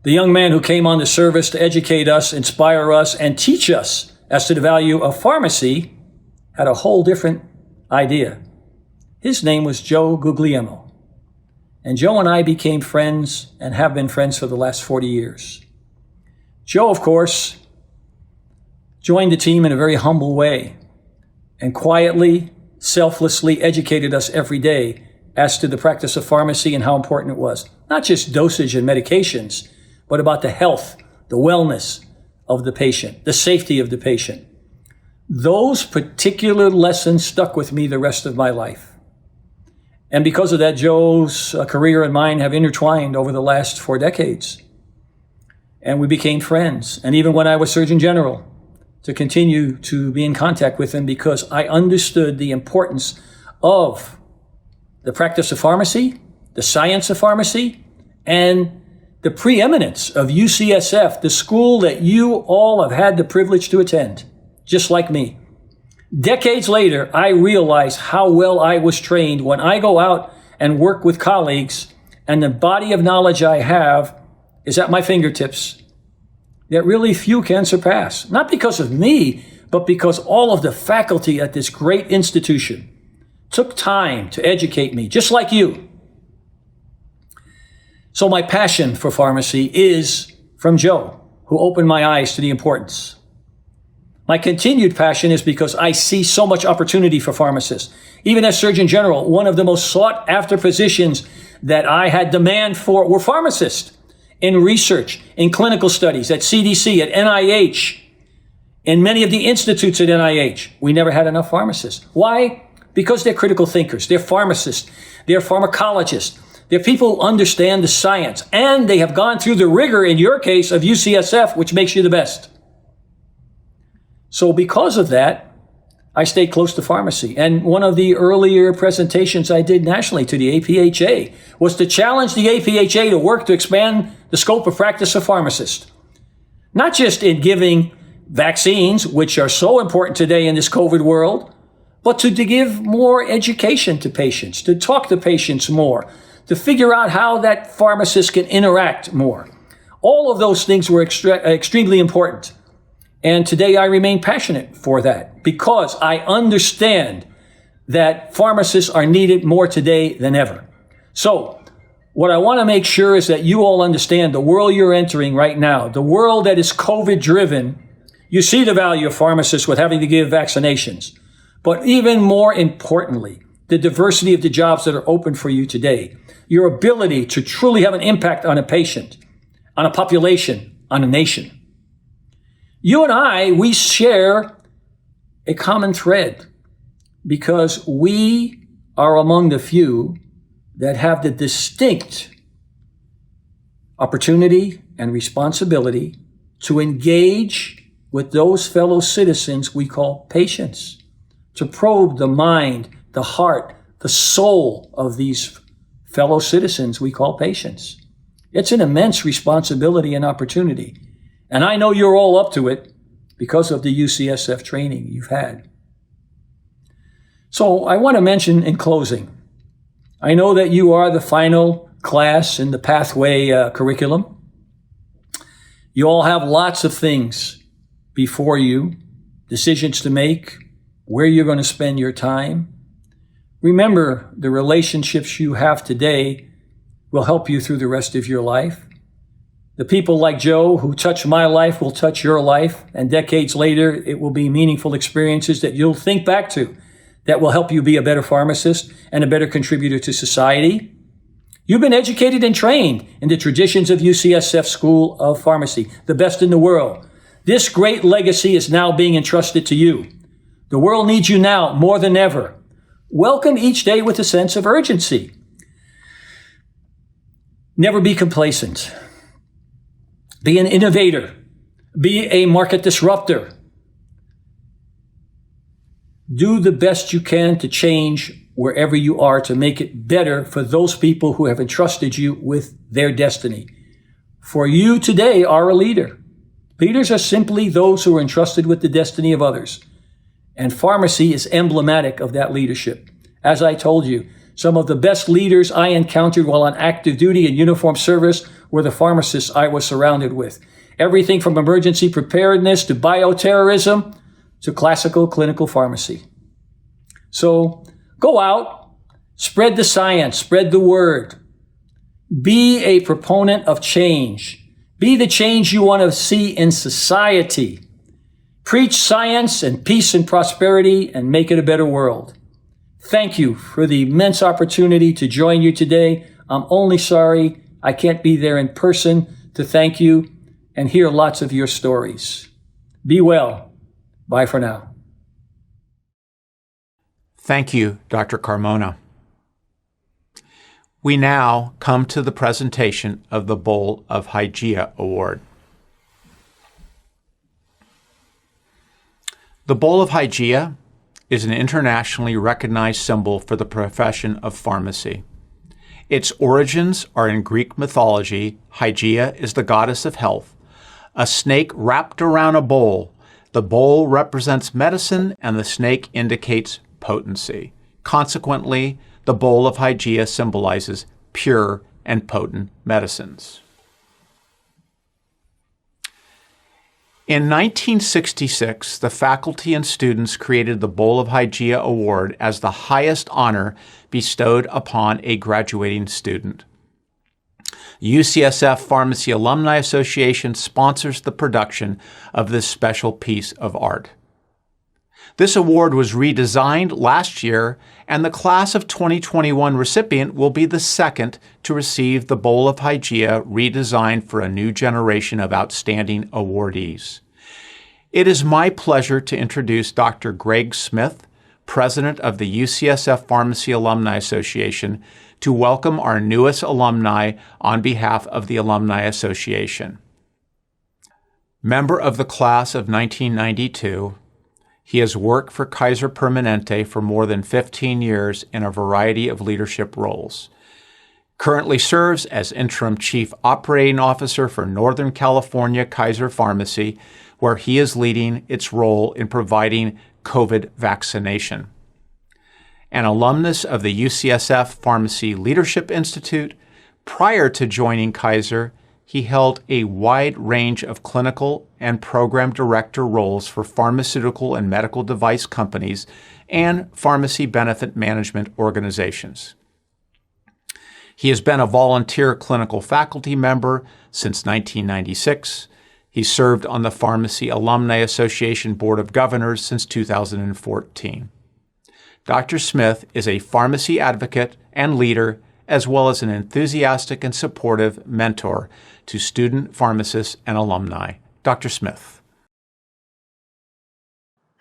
the young man who came on the service to educate us, inspire us, and teach us as to the value of pharmacy had a whole different idea. His name was Joe Guglielmo. And Joe and I became friends and have been friends for the last 40 years. Joe, of course, joined the team in a very humble way and quietly, selflessly educated us every day as to the practice of pharmacy and how important it was. Not just dosage and medications, but about the health, the wellness of the patient, the safety of the patient. Those particular lessons stuck with me the rest of my life. And because of that, Joe's career and mine have intertwined over the last 4 decades. And we became friends. And even when I was Surgeon General, to continue to be in contact with him because I understood the importance of the practice of pharmacy, the science of pharmacy, and the preeminence of UCSF, the school that you all have had the privilege to attend, just like me. Decades later, I realized how well I was trained when I go out and work with colleagues, and the body of knowledge I have is at my fingertips that really few can surpass. Not because of me, but because all of the faculty at this great institution took time to educate me, just like you. So my passion for pharmacy is from Joe, who opened my eyes to the importance. My continued passion is because I see so much opportunity for pharmacists. Even as Surgeon General, one of the most sought after positions that I had demand for were pharmacists in research, in clinical studies, at CDC, at NIH, in many of the institutes at NIH. We never had enough pharmacists. Why? Because they're critical thinkers. They're pharmacists. They're pharmacologists. They're people who understand the science. And they have gone through the rigor, in your case, of UCSF, which makes you the best. So because of that, I stayed close to pharmacy. And one of the earlier presentations I did nationally to the APHA was to challenge the APHA to work to expand the scope of practice of pharmacists. Not just in giving vaccines, which are so important today in this COVID world, but to give more education to patients, to talk to patients more, to figure out how that pharmacist can interact more. All of those things were extremely important. And today I remain passionate for that because I understand that pharmacists are needed more today than ever. So what I want to make sure is that you all understand the world you're entering right now, the world that is COVID driven. You see the value of pharmacists with having to give vaccinations. But even more importantly, the diversity of the jobs that are open for you today, your ability to truly have an impact on a patient, on a population, on a nation. You and I, we share a common thread because we are among the few that have the distinct opportunity and responsibility to engage with those fellow citizens we call patients, to probe the mind, the heart, the soul of these fellow citizens we call patients. It's an immense responsibility and opportunity. And I know you're all up to it because of the UCSF training you've had. So I want to mention in closing, I know that you are the final class in the pathway curriculum. You all have lots of things before you, decisions to make, where you're going to spend your time. Remember, the relationships you have today will help you through the rest of your life. The people like Joe who touch my life will touch your life, and decades later, it will be meaningful experiences that you'll think back to that will help you be a better pharmacist and a better contributor to society. You've been educated and trained in the traditions of UCSF School of Pharmacy, the best in the world. This great legacy is now being entrusted to you. The world needs you now more than ever. Welcome each day with a sense of urgency. Never be complacent. Be an innovator. Be a market disruptor. Do the best you can to change wherever you are to make it better for those people who have entrusted you with their destiny. For you today are a leader. Leaders are simply those who are entrusted with the destiny of others. And pharmacy is emblematic of that leadership. As I told you, some of the best leaders I encountered while on active duty and uniform service were the pharmacists I was surrounded with. Everything from emergency preparedness to bioterrorism to classical clinical pharmacy. So go out, spread the science, spread the word. Be a proponent of change. Be the change you want to see in society. Preach science and peace and prosperity and make it a better world. Thank you for the immense opportunity to join you today. I'm only sorry I can't be there in person to thank you and hear lots of your stories. Be well. Bye for now. Thank you, Dr. Carmona. We now come to the presentation of the Bowl of Hygeia Award. The Bowl of Hygeia is an internationally recognized symbol for the profession of pharmacy. Its origins are in Greek mythology. Hygeia is the goddess of health. A snake wrapped around a bowl. The bowl represents medicine and the snake indicates potency. Consequently, the Bowl of Hygeia symbolizes pure and potent medicines. In 1966, the faculty and students created the Bowl of Hygeia Award as the highest honor bestowed upon a graduating student. UCSF Pharmacy Alumni Association sponsors the production of this special piece of art. This award was redesigned last year, and the class of 2021 recipient will be the second to receive the Bowl of Hygeia redesigned for a new generation of outstanding awardees. It is my pleasure to introduce Dr. Greg Smith, President of the UCSF Pharmacy Alumni Association, to welcome our newest alumni on behalf of the Alumni Association. Member of the class of 1992, he has worked for Kaiser Permanente for more than 15 years in a variety of leadership roles. Currently serves as Interim Chief Operating Officer for Northern California Kaiser Pharmacy, where he is leading its role in providing COVID vaccination. An alumnus of the UCSF Pharmacy Leadership Institute, prior to joining Kaiser, he held a wide range of clinical and program director roles for pharmaceutical and medical device companies and pharmacy benefit management organizations. He has been a volunteer clinical faculty member since 1996. He served on the Pharmacy Alumni Association Board of Governors since 2014. Dr. Smith is a pharmacy advocate and leader, as well as an enthusiastic and supportive mentor to student pharmacists and alumni. Dr. Smith.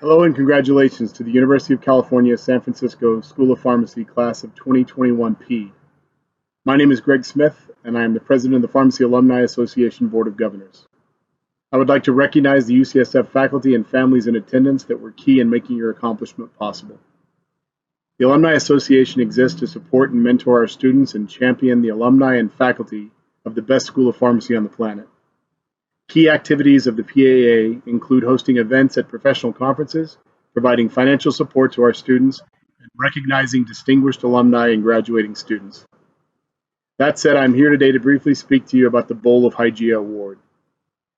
Hello and congratulations to the University of California, San Francisco School of Pharmacy Class of 2021P. My name is Greg Smith, and I am the President of the Pharmacy Alumni Association Board of Governors. I would like to recognize the UCSF faculty and families in attendance that were key in making your accomplishment possible. The Alumni Association exists to support and mentor our students and champion the alumni and faculty of the best school of pharmacy on the planet. Key activities of the PAA include hosting events at professional conferences, providing financial support to our students, and recognizing distinguished alumni and graduating students. That said, I'm here today to briefly speak to you about the Bowl of Hygeia Award.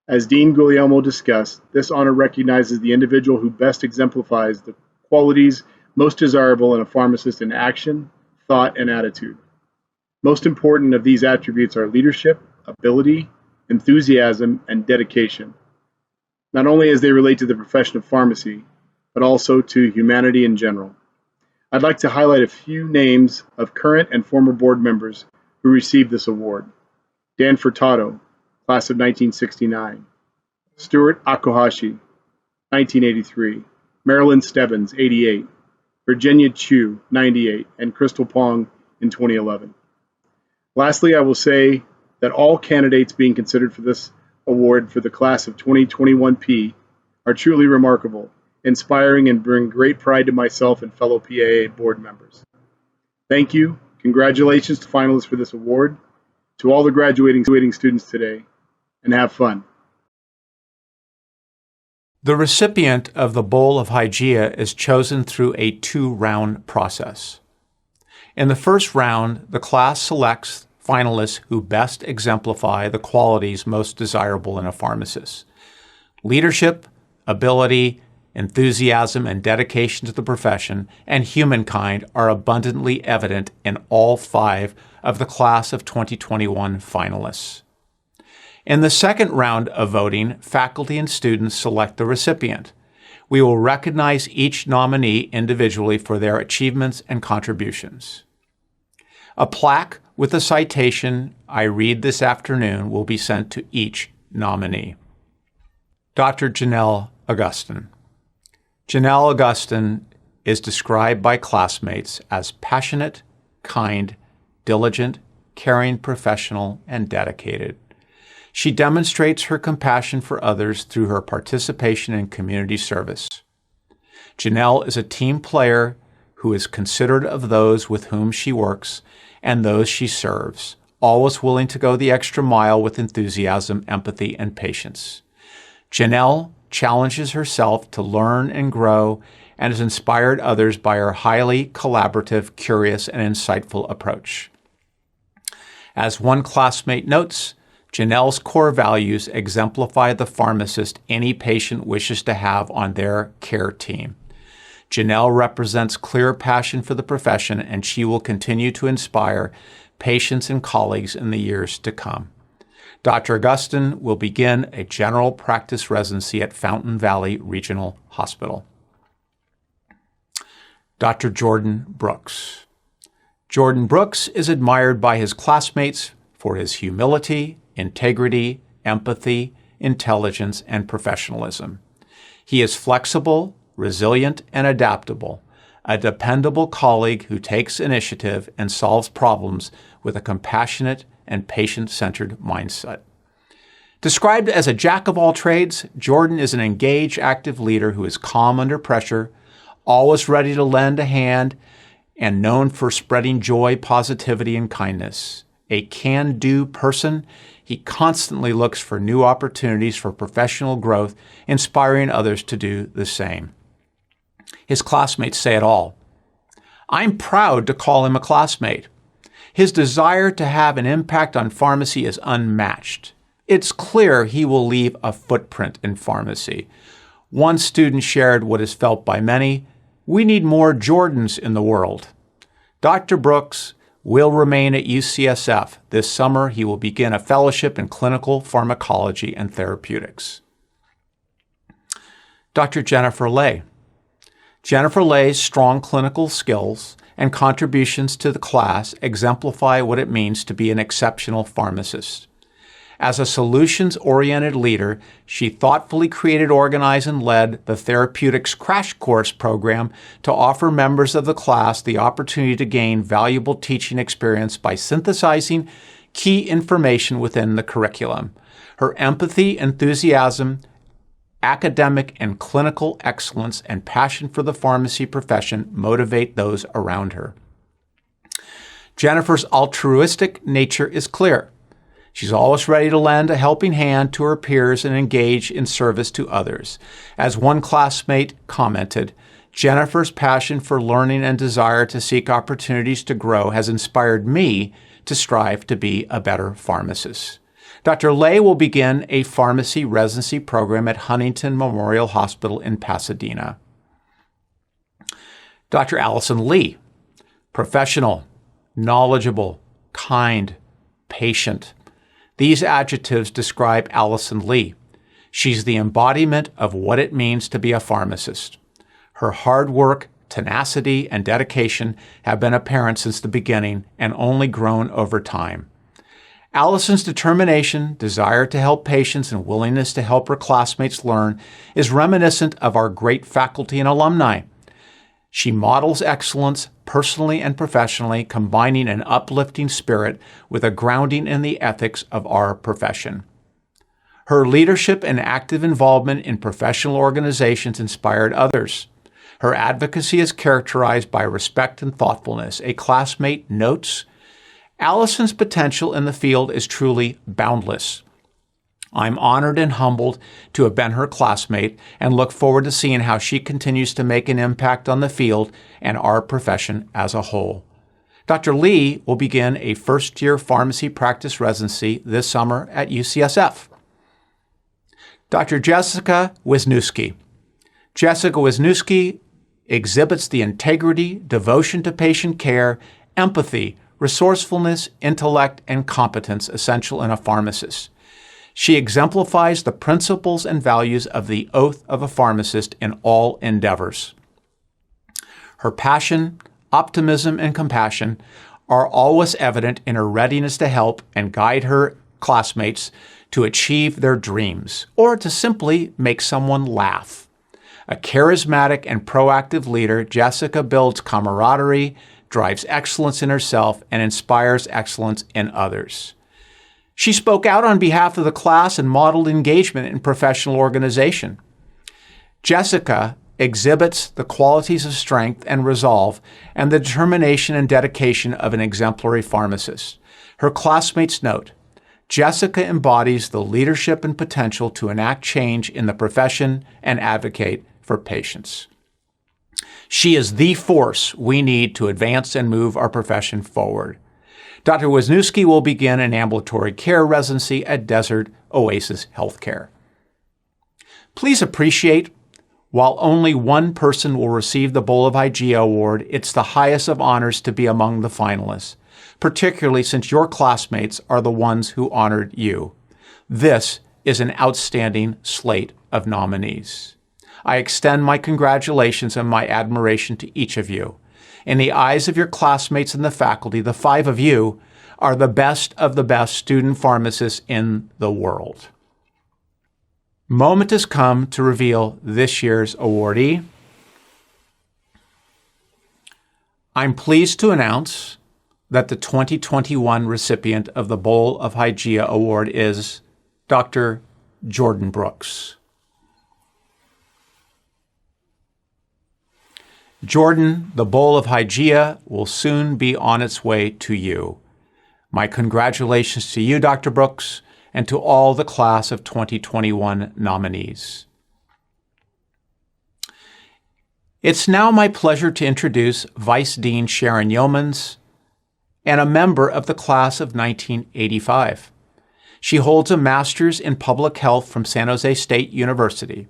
As Dean Guglielmo discussed, this honor recognizes the individual who best exemplifies the qualities most desirable in a pharmacist in action, thought, and attitude. Most important of these attributes are leadership, ability, enthusiasm, and dedication, not only as they relate to the profession of pharmacy, but also to humanity in general. I'd like to highlight a few names of current and former board members who received this award. Dan Furtado, class of 1969. Stuart Akahashi, 1983. Marilyn Stebbins, 88. Virginia Chu, 98, and Crystal Pong in 2011. Lastly, I will say that all candidates being considered for this award for the class of 2021P are truly remarkable, inspiring, and bring great pride to myself and fellow PAA board members. Thank you. Congratulations to finalists for this award, to all the graduating students today, and have fun. The recipient of the Bowl of Hygeia is chosen through a two-round process. In the first round, the class selects finalists who best exemplify the qualities most desirable in a pharmacist. Leadership, ability, enthusiasm, and dedication to the profession and humankind are abundantly evident in all 5 of the class of 2021 finalists. In the second round of voting, faculty and students select the recipient. We will recognize each nominee individually for their achievements and contributions. A plaque with a citation I read this afternoon will be sent to each nominee. Dr. Janelle Augustin. Janelle Augustin is described by classmates as passionate, kind, diligent, caring professional, and dedicated. She demonstrates her compassion for others through her participation in community service. Janelle is a team player who is considerate of those with whom she works and those she serves, always willing to go the extra mile with enthusiasm, empathy, and patience. Janelle challenges herself to learn and grow and has inspired others by her highly collaborative, curious, and insightful approach. As one classmate notes, Janelle's core values exemplify the pharmacist any patient wishes to have on their care team. Janelle represents clear passion for the profession, and she will continue to inspire patients, and colleagues in the years to come. Dr. Augustin will begin a general practice residency at Fountain Valley Regional Hospital. Dr. Jordan Brooks. Jordan Brooks is admired by his classmates for his humility, integrity, empathy, intelligence, and professionalism. He is flexible, resilient, and adaptable, a dependable colleague who takes initiative and solves problems with a compassionate and patient-centered mindset. Described as a jack of all trades, Jordan is an engaged, active leader who is calm under pressure, always ready to lend a hand, and known for spreading joy, positivity, and kindness. A can-do person, he constantly looks for new opportunities for professional growth, inspiring others to do the same. His classmates say it all. I'm proud to call him a classmate. His desire to have an impact on pharmacy is unmatched. It's clear he will leave a footprint in pharmacy. One student shared what is felt by many: we need more Jordans in the world. Dr. Brooks will remain at UCSF. This summer, he will begin a fellowship in clinical pharmacology and therapeutics. Dr. Jennifer Lay. Jennifer Lay's strong clinical skills and contributions to the class exemplify what it means to be an exceptional pharmacist. As a solutions-oriented leader, she thoughtfully created, organized, and led the Therapeutics Crash Course program to offer members of the class the opportunity to gain valuable teaching experience by synthesizing key information within the curriculum. Her empathy, enthusiasm, academic and clinical excellence, and passion for the pharmacy profession motivate those around her. Jennifer's altruistic nature is clear. She's always ready to lend a helping hand to her peers and engage in service to others. As one classmate commented, Jennifer's passion for learning and desire to seek opportunities to grow has inspired me to strive to be a better pharmacist. Dr. Lay will begin a pharmacy residency program at Huntington Memorial Hospital in Pasadena. Dr. Allison Lee, professional, knowledgeable, kind, patient. These adjectives describe Allison Lee. She's the embodiment of what it means to be a pharmacist. Her hard work, tenacity, and dedication have been apparent since the beginning and only grown over time. Allison's determination, desire to help patients, and willingness to help her classmates learn is reminiscent of our great faculty and alumni. She models excellence personally and professionally, combining an uplifting spirit with a grounding in the ethics of our profession. Her leadership and active involvement in professional organizations inspired others. Her advocacy is characterized by respect and thoughtfulness. A classmate notes, Allison's potential in the field is truly boundless. I'm honored and humbled to have been her classmate and look forward to seeing how she continues to make an impact on the field and our profession as a whole. Dr. Lee will begin a first-year pharmacy practice residency this summer at UCSF. Dr. Jessica Wisniewski. Jessica Wisniewski exhibits the integrity, devotion to patient care, empathy, resourcefulness, intellect, and competence essential in a pharmacist. She exemplifies the principles and values of the oath of a pharmacist in all endeavors. Her passion, optimism, and compassion are always evident in her readiness to help and guide her classmates to achieve their dreams or to simply make someone laugh. A charismatic and proactive leader, Jessica builds camaraderie, drives excellence in herself, and inspires excellence in others. She spoke out on behalf of the class and modeled engagement in professional organization. Jessica exhibits the qualities of strength and resolve and the determination and dedication of an exemplary pharmacist. Her classmates note, Jessica embodies the leadership and potential to enact change in the profession and advocate for patients. She is the force we need to advance and move our profession forward. Dr. Wisniewski will begin an ambulatory care residency at Desert Oasis Healthcare. Please appreciate, while only one person will receive the Bowl of Hygeia Award, it's the highest of honors to be among the finalists. particularly since your classmates are the ones who honored you. This is an outstanding slate of nominees. I extend my congratulations and my admiration to each of you. In the eyes of your classmates and the faculty, the 5 of you are the best of the best student pharmacists in the world. Moment has come to reveal this year's awardee. I'm pleased to announce that the 2021 recipient of the Bowl of Hygeia Award is Dr. Jordan Brooks. Jordan, the Bowl of Hygeia will soon be on its way to you. My congratulations to you, Dr. Brooks, and to all the class of 2021 nominees. It's now my pleasure to introduce Vice Dean Sharon Yeomans and a member of the class of 1985. She holds a master's in public health from San Jose State University,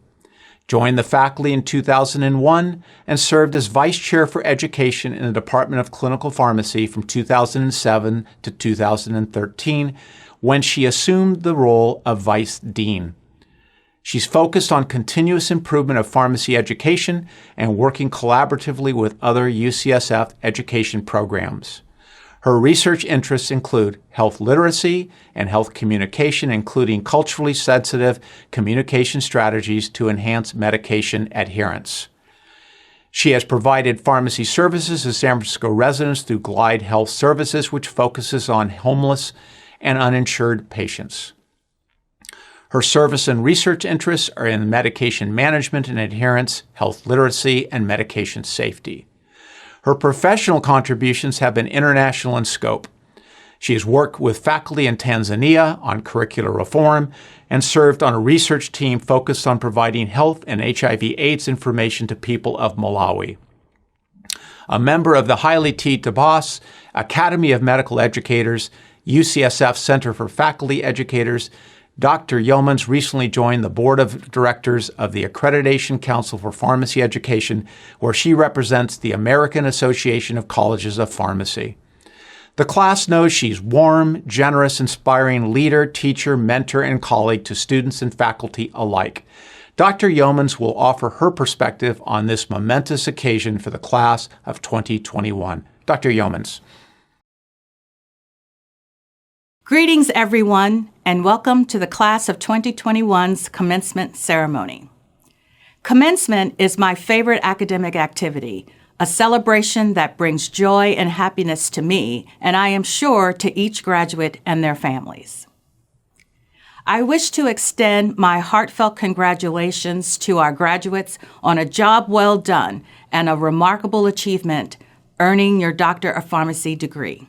joined the faculty in 2001, and served as vice chair for education in the Department of Clinical Pharmacy from 2007 to 2013, when she assumed the role of vice dean. She's focused on continuous improvement of pharmacy education and working collaboratively with other UCSF education programs. Her research interests include health literacy and health communication, including culturally sensitive communication strategies to enhance medication adherence. She has provided pharmacy services to San Francisco residents through Glide Health Services, which focuses on homeless and uninsured patients. Her service and research interests are in medication management and adherence, health literacy, and medication safety. Her professional contributions have been international in scope. She has worked with faculty in Tanzania on curricular reform and served on a research team focused on providing health and HIV/AIDS information to people of Malawi. A member of the Haile T. Tabas Academy of Medical Educators, UCSF Center for Faculty Educators, Dr. Yeomans recently joined the board of directors of the Accreditation Council for Pharmacy Education, where she represents the American Association of Colleges of Pharmacy. The class knows she's warm, generous, inspiring leader, teacher, mentor, and colleague to students and faculty alike. Dr. Yeomans will offer her perspective on this momentous occasion for the class of 2021. Dr. Yeomans. Greetings, everyone, and welcome to the Class of 2021's Commencement Ceremony. Commencement is my favorite academic activity, a celebration that brings joy and happiness to me, and I am sure to each graduate and their families. I wish to extend my heartfelt congratulations to our graduates on a job well done and a remarkable achievement, earning your Doctor of Pharmacy degree.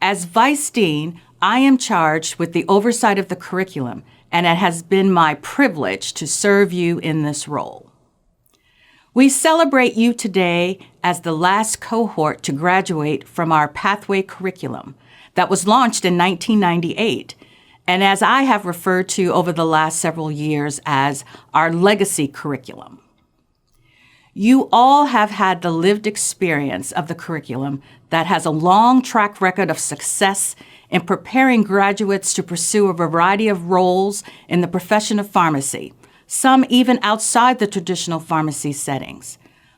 As Vice Dean, I am charged with the oversight of the curriculum, and it has been my privilege to serve you in this role. We celebrate you today as the last cohort to graduate from our Pathway curriculum that was launched in 1998, and as I have referred to over the last several years as our legacy curriculum. You all have had the lived experience of the curriculum that has a long track record of success in preparing graduates to pursue a variety of roles in the profession of pharmacy, some even outside the traditional pharmacy settings.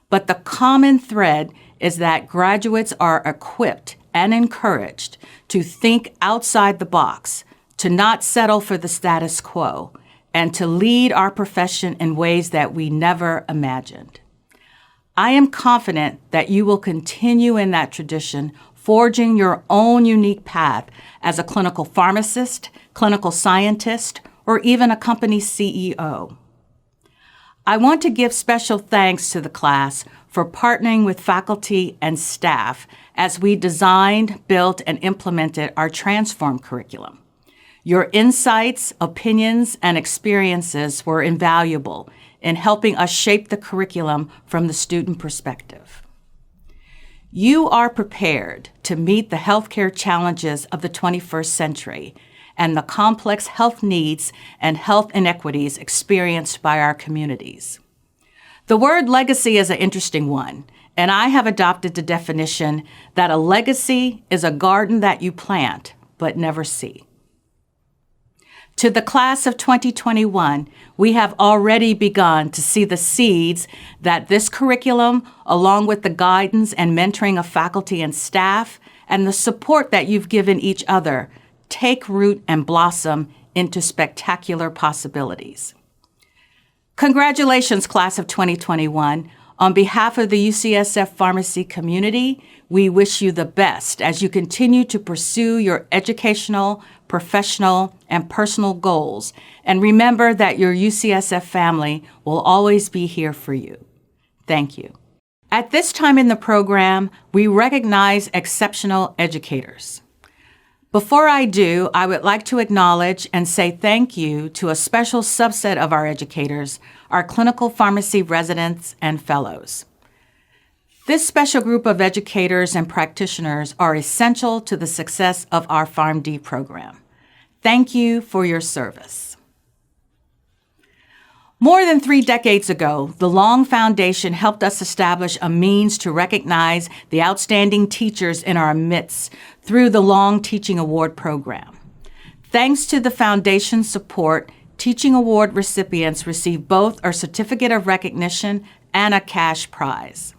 But the common thread is that graduates are equipped and encouraged to think outside the box, to not settle for the status quo, and to lead our profession in ways that we never imagined. I am confident that you will continue in that tradition, forging your own unique path as a clinical pharmacist, clinical scientist, or even a company CEO. I want to give special thanks to the class for partnering with faculty and staff as we designed, built, and implemented our Transform curriculum. Your insights, opinions, and experiences were invaluable in helping us shape the curriculum from the student perspective. You are prepared to meet the healthcare challenges of the 21st century and the complex health needs and health inequities experienced by our communities. The word legacy is an interesting one, and I have adopted the definition that a legacy is a garden that you plant but never see. To the class of 2021, we have already begun to see the seeds that this curriculum, along with the guidance and mentoring of faculty and staff, and the support that you've given each other, take root and blossom into spectacular possibilities. Congratulations, class of 2021. On behalf of the UCSF Pharmacy community, we wish you the best as you continue to pursue your educational, professional, and personal goals. And remember that your UCSF family will always be here for you. Thank you. At this time in the program, we recognize exceptional educators. Before I do, I would like to acknowledge and say thank you to a special subset of our educators, our clinical pharmacy residents and fellows. This special group of educators and practitioners are essential to the success of our PharmD program. Thank you for your service. More than 3 decades ago, the Long Foundation helped us establish a means to recognize the outstanding teachers in our midst through the Long Teaching Award program. Thanks to the Foundation's support, Teaching Award recipients receive both a certificate of recognition and a cash prize.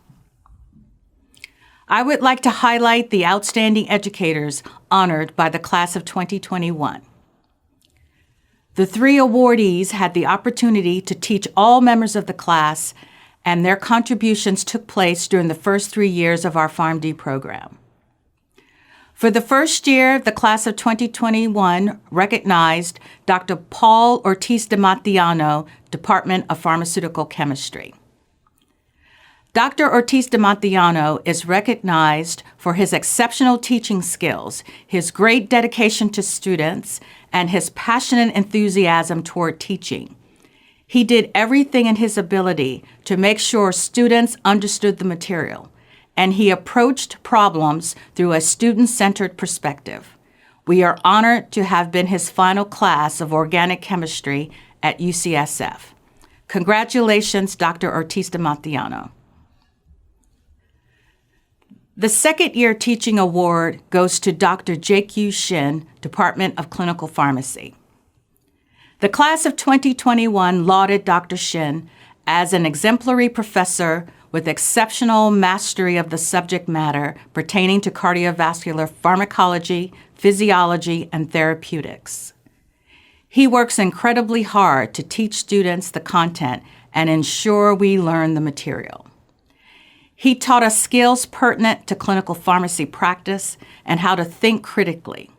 I would like to highlight the outstanding educators honored by the class of 2021. The 3 awardees had the opportunity to teach all members of the class, and their contributions took place during the first 3 years of our PharmD program. For the first year, the class of 2021 recognized Dr. Paul Ortiz de Matiano, Department of Pharmaceutical Chemistry. Dr. Ortiz de Matiano is recognized for his exceptional teaching skills, his great dedication to students, and his passionate enthusiasm toward teaching. He did everything in his ability to make sure students understood the material, and he approached problems through a student-centered perspective. We are honored to have been his final class of organic chemistry at UCSF. Congratulations, Dr. Ortiz de Matiano. The second-year teaching award goes to Dr. J.Q. Shin, Department of Clinical Pharmacy. The class of 2021 lauded Dr. Shin as an exemplary professor with exceptional mastery of the subject matter pertaining to cardiovascular pharmacology, physiology, and therapeutics. He works incredibly hard to teach students the content and ensure we learn the material. He taught us skills pertinent to clinical pharmacy practice and how to think critically.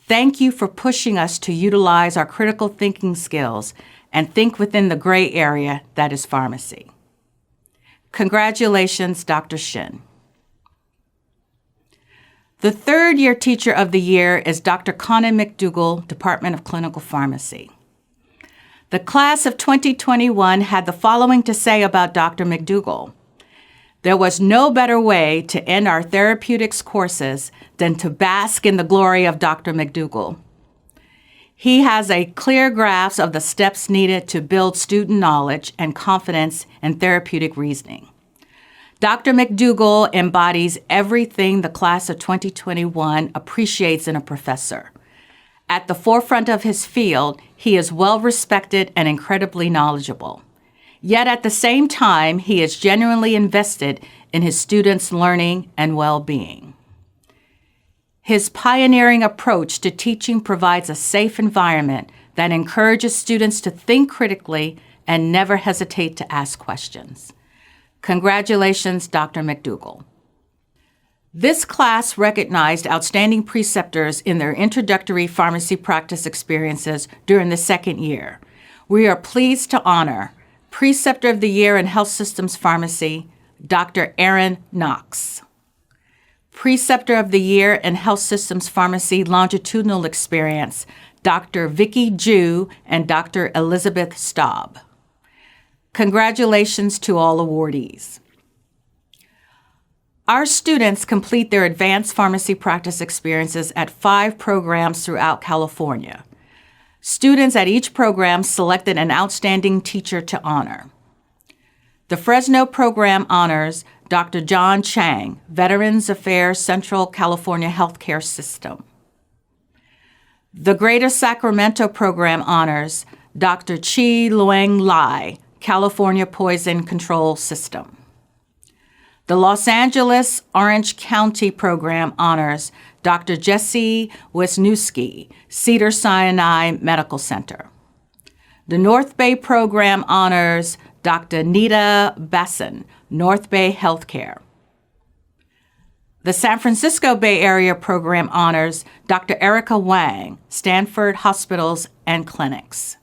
Thank you for pushing us to utilize our critical thinking skills and think within the gray area that is pharmacy. Congratulations, Dr. Shin. The third-year teacher of the year is Dr. Conan McDougall, Department of Clinical Pharmacy. The class of 2021 had the following to say about Dr. McDougall. There was no better way to end our therapeutics courses than to bask in the glory of Dr. McDougall. He has a clear grasp of the steps needed to build student knowledge and confidence in therapeutic reasoning. Dr. McDougall embodies everything the class of 2021 appreciates in a professor. At the forefront of his field, he is well respected and incredibly knowledgeable. Yet at the same time, he is genuinely invested in his students' learning and well-being. His pioneering approach to teaching provides a safe environment that encourages students to think critically and never hesitate to ask questions. Congratulations, Dr. McDougall. This class recognized outstanding preceptors in their introductory pharmacy practice experiences during the second year. We are pleased to honor Preceptor of the Year in Health Systems Pharmacy, Dr. Aaron Knox. Preceptor of the Year in Health Systems Pharmacy Longitudinal Experience, Dr. Vicky Ju and Dr. Elizabeth Staub. Congratulations to all awardees. Our students complete their advanced pharmacy practice experiences at 5 programs throughout California. Students at each program selected an outstanding teacher to honor. The Fresno program honors Dr. John Chang, Veterans Affairs Central California Healthcare System. The Greater Sacramento Program honors Dr. Chi Luang Lai, California Poison Control System. The Los Angeles Orange County Program honors Dr. Jesse Wisniewski, Cedars-Sinai Medical Center. The North Bay Program honors Dr. Nita Basson, North Bay Healthcare. The San Francisco Bay Area Program honors Dr. Erica Wang, Stanford Hospitals and Clinics.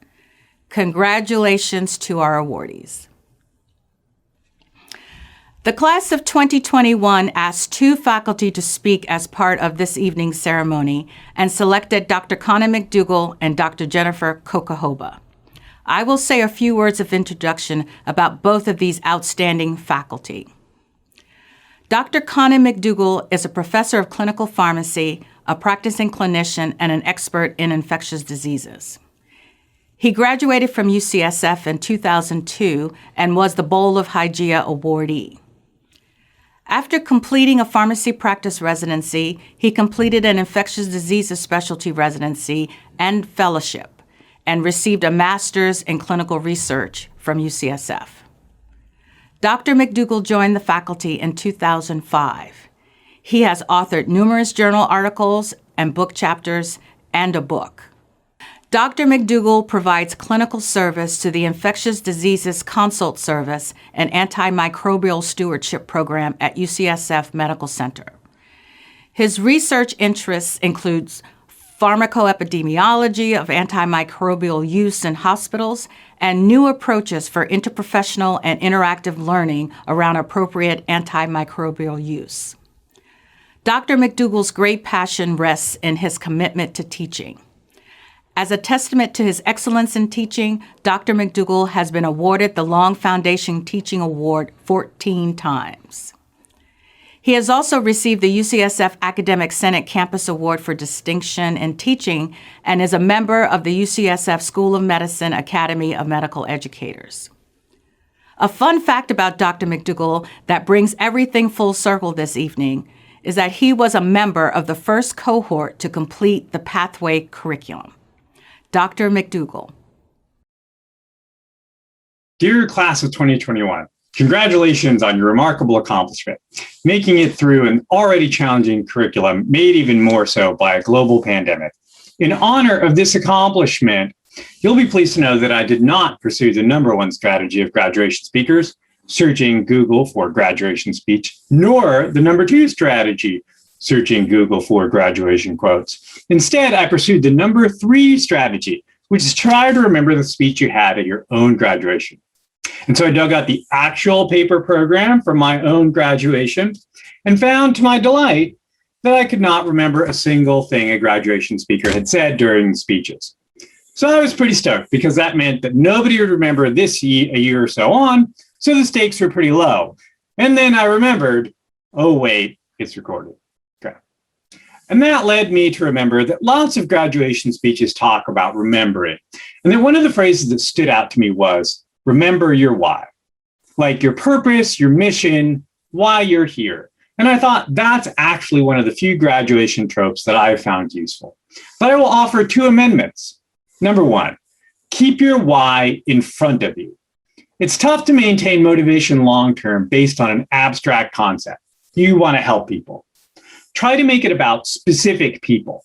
Congratulations to our awardees. The class of 2021 asked 2 faculty to speak as part of this evening's ceremony and selected Dr. Connie McDougall and Dr. Jennifer Kokohoba. I will say a few words of introduction about both of these outstanding faculty. Dr. Connie McDougall is a professor of clinical pharmacy, a practicing clinician, and an expert in infectious diseases. He graduated from UCSF in 2002 and was the Bowl of Hygeia awardee. After completing a pharmacy practice residency, he completed an infectious diseases specialty residency and fellowship and received a master's in clinical research from UCSF. Dr. McDougall joined the faculty in 2005. He has authored numerous journal articles and book chapters and a book. Dr. McDougall provides clinical service to the Infectious Diseases Consult Service and Antimicrobial Stewardship Program at UCSF Medical Center. His research interests include pharmacoepidemiology of antimicrobial use in hospitals and new approaches for interprofessional and interactive learning around appropriate antimicrobial use. Dr. McDougall's great passion rests in his commitment to teaching. As a testament to his excellence in teaching, Dr. McDougall has been awarded the Long Foundation Teaching Award 14 times. He has also received the UCSF Academic Senate Campus Award for Distinction in Teaching and is a member of the UCSF School of Medicine Academy of Medical Educators. A fun fact about Dr. McDougall that brings everything full circle this evening is that he was a member of the first cohort to complete the Pathway curriculum. Dr. McDougall. Dear Class of 2021, congratulations on your remarkable accomplishment, making it through an already challenging curriculum made even more so by a global pandemic. In honor of this accomplishment, you'll be pleased to know that I did not pursue the number one strategy of graduation speakers, searching Google for graduation speech, nor the number 2 strategy, searching Google for graduation quotes. Instead, I pursued the number 3 strategy, which is try to remember the speech you had at your own graduation. And so I dug out the actual paper program from my own graduation and found to my delight that I could not remember a single thing a graduation speaker had said during the speeches. So I was pretty stoked because that meant that nobody would remember this a year or so on, so the stakes were pretty low. And then I remembered, oh wait, it's recorded. Okay. And that led me to remember that lots of graduation speeches talk about remembering. And then one of the phrases that stood out to me was, remember your why, like your purpose, your mission, why you're here. And I thought that's actually one of the few graduation tropes that I've found useful. But I will offer 2 amendments. Number 1, keep your why in front of you. It's tough to maintain motivation long-term based on an abstract concept. You want to help people. Try to make it about specific people,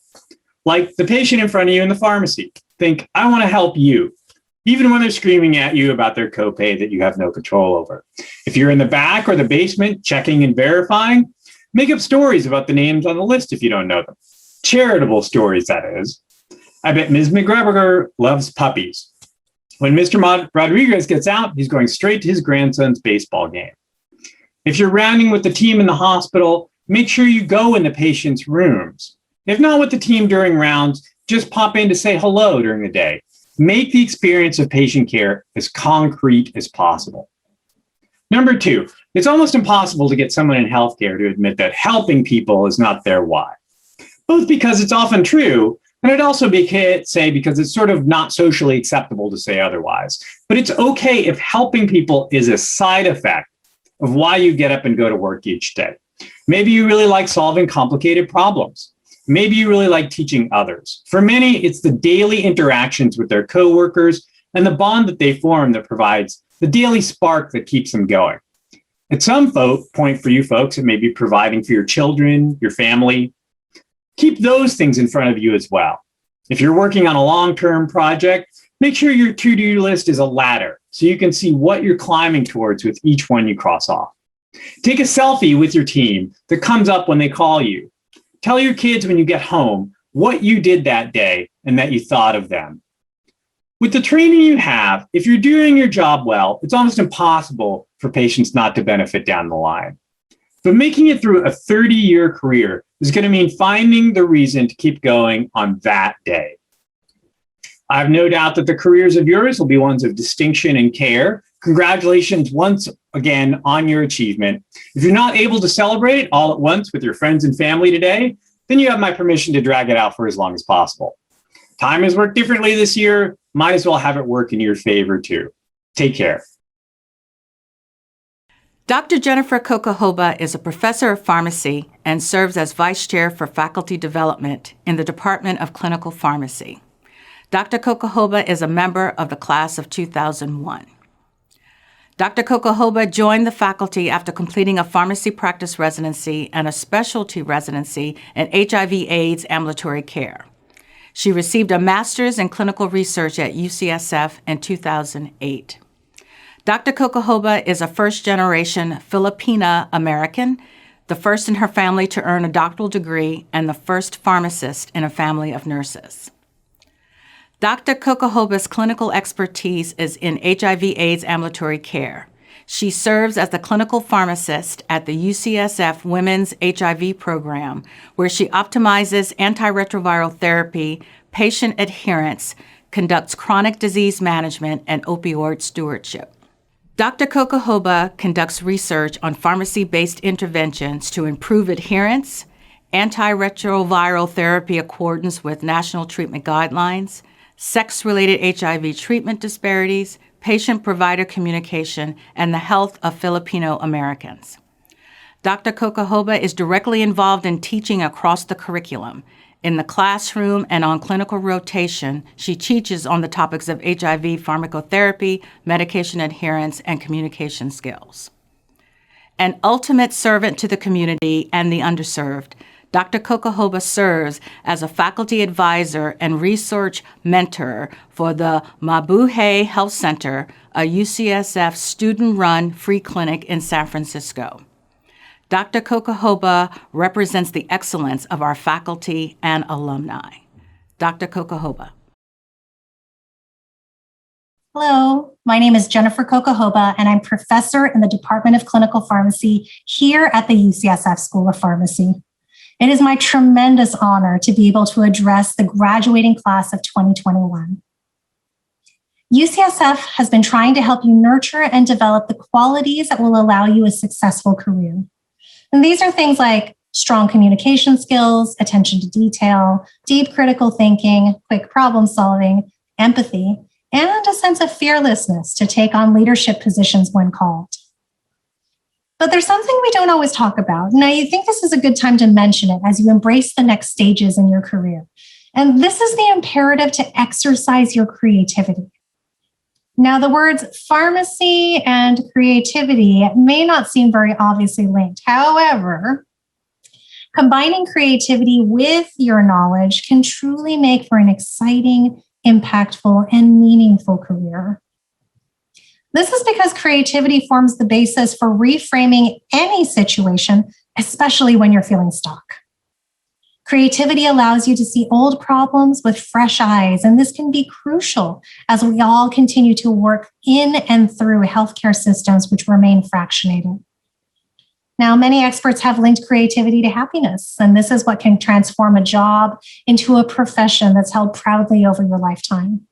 like the patient in front of you in the pharmacy. Think, I want to help you, even when they're screaming at you about their copay that you have no control over. If you're in the back or the basement checking and verifying, make up stories about the names on the list if you don't know them. Charitable stories, that is. I bet Ms. McGregor loves puppies. When Mr. Rodriguez gets out, he's going straight to his grandson's baseball game. If you're rounding with the team in the hospital, make sure you go in the patient's rooms. If not with the team during rounds, just pop in to say hello during the day. Make the experience of patient care as concrete as possible. Number 2, it's almost impossible to get someone in healthcare to admit that helping people is not their why, both because it's often true, and I'd also say because it's sort of not socially acceptable to say otherwise. But it's okay if helping people is a side effect of why you get up and go to work each day. Maybe you really like solving complicated problems. Maybe you really like teaching others. For many, it's the daily interactions with their coworkers and the bond that they form that provides the daily spark that keeps them going. At some point for you folks, it may be providing for your children, your family. Keep those things in front of you as well. If you're working on a long-term project, make sure your to-do list is a ladder so you can see what you're climbing towards with each one you cross off. Take a selfie with your team that comes up when they call you. Tell your kids when you get home what you did that day and that you thought of them. With the training you have, if you're doing your job well, it's almost impossible for patients not to benefit down the line. But making it through a 30-year career is going to mean finding the reason to keep going on that day. I have no doubt that the careers of yours will be ones of distinction and care. Congratulations once again on your achievement. If you're not able to celebrate it all at once with your friends and family today, then you have my permission to drag it out for as long as possible. Time has worked differently this year. Might as well have it work in your favor too. Take care. Dr. Jennifer Kokohoba is a professor of pharmacy and serves as vice chair for faculty development in the Department of Clinical Pharmacy. Dr. Kokohoba is a member of the class of 2001. Dr. Kokohoba joined the faculty after completing a pharmacy practice residency and a specialty residency in HIV/AIDS ambulatory care. She received a master's in clinical research at UCSF in 2008. Dr. Kokohoba is a first-generation Filipina American, the first in her family to earn a doctoral degree, and the first pharmacist in a family of nurses. Dr. Kokohoba's clinical expertise is in HIV/AIDS ambulatory care. She serves as the clinical pharmacist at the UCSF Women's HIV program, where she optimizes antiretroviral therapy, patient adherence, conducts chronic disease management, and opioid stewardship. Dr. Kokohoba conducts research on pharmacy-based interventions to improve adherence, antiretroviral therapy accordance with national treatment guidelines, sex-related HIV treatment disparities, patient-provider communication, and the health of Filipino Americans. Dr. Kokohoba is directly involved in teaching across the curriculum. In the classroom and on clinical rotation, she teaches on the topics of HIV pharmacotherapy, medication adherence, and communication skills. An ultimate servant to the community and the underserved, Dr. Kokohoba serves as a faculty advisor and research mentor for the Mabuhay Health Center, a UCSF student-run free clinic in San Francisco. Dr. Kokohoba represents the excellence of our faculty and alumni. Dr. Kokohoba. Hello, my name is Jennifer Kokohoba, and I'm professor in the Department of Clinical Pharmacy here at the UCSF School of Pharmacy. It is my tremendous honor to be able to address the graduating class of 2021. UCSF has been trying to help you nurture and develop the qualities that will allow you a successful career. And these are things like strong communication skills, attention to detail, deep critical thinking, quick problem solving, empathy, and a sense of fearlessness to take on leadership positions when called. But there's something we don't always talk about. And I think this is a good time to mention it as you embrace the next stages in your career. And this is the imperative to exercise your creativity. Now, the words pharmacy and creativity may not seem very obviously linked. However, combining creativity with your knowledge can truly make for an exciting, impactful, and meaningful career. This is because creativity forms the basis for reframing any situation, especially when you're feeling stuck. Creativity allows you to see old problems with fresh eyes, and this can be crucial as we all continue to work in and through healthcare systems which remain fractionated. Now, many experts have linked creativity to happiness, and this is what can transform a job into a profession that's held proudly over your lifetime.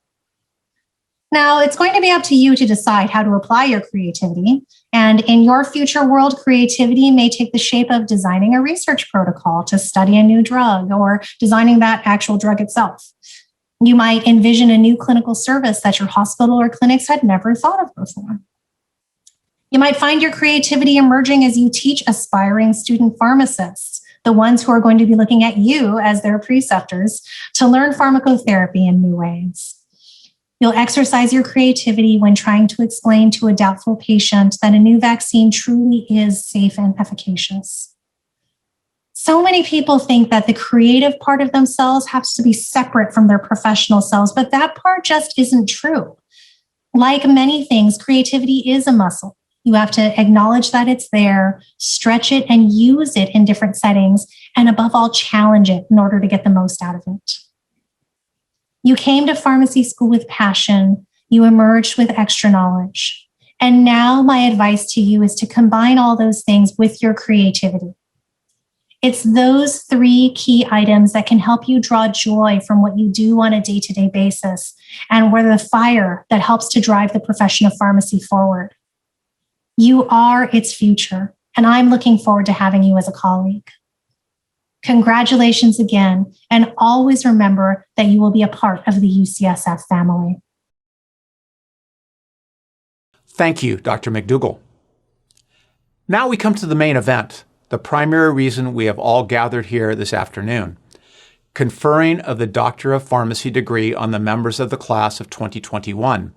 Now, it's going to be up to you to decide how to apply your creativity. And in your future world, creativity may take the shape of designing a research protocol to study a new drug or designing that actual drug itself. You might envision a new clinical service that your hospital or clinics had never thought of before. You might find your creativity emerging as you teach aspiring student pharmacists, the ones who are going to be looking at you as their preceptors, to learn pharmacotherapy in new ways. You'll exercise your creativity when trying to explain to a doubtful patient that a new vaccine truly is safe and efficacious. So many people think that the creative part of themselves has to be separate from their professional selves, but that part just isn't true. Like many things, creativity is a muscle. You have to acknowledge that it's there, stretch it, and use it in different settings, and above all, challenge it in order to get the most out of it. You came to pharmacy school with passion. You emerged with extra knowledge. And now my advice to you is to combine all those things with your creativity. It's those 3 key items that can help you draw joy from what you do on a day-to-day basis and where the fire that helps to drive the profession of pharmacy forward. You are its future, and I'm looking forward to having you as a colleague. Congratulations again, and always remember that you will be a part of the UCSF family. Thank you, Dr. McDougall. Now we come to the main event, the primary reason we have all gathered here this afternoon, conferring of the Doctor of Pharmacy degree on the members of the class of 2021.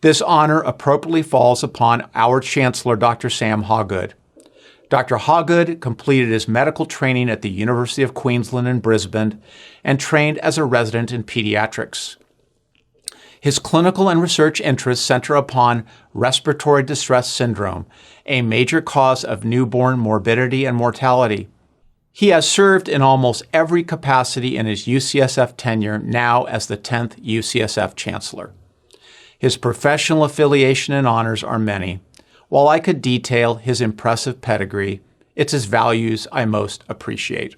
This honor appropriately falls upon our Chancellor, Dr. Sam Hawgood. Dr. Hawgood completed his medical training at the University of Queensland in Brisbane and trained as a resident in pediatrics. His clinical and research interests center upon respiratory distress syndrome, a major cause of newborn morbidity and mortality. He has served in almost every capacity in his UCSF tenure, now as the 10th UCSF Chancellor. His professional affiliation and honors are many. While I could detail his impressive pedigree, it's his values I most appreciate.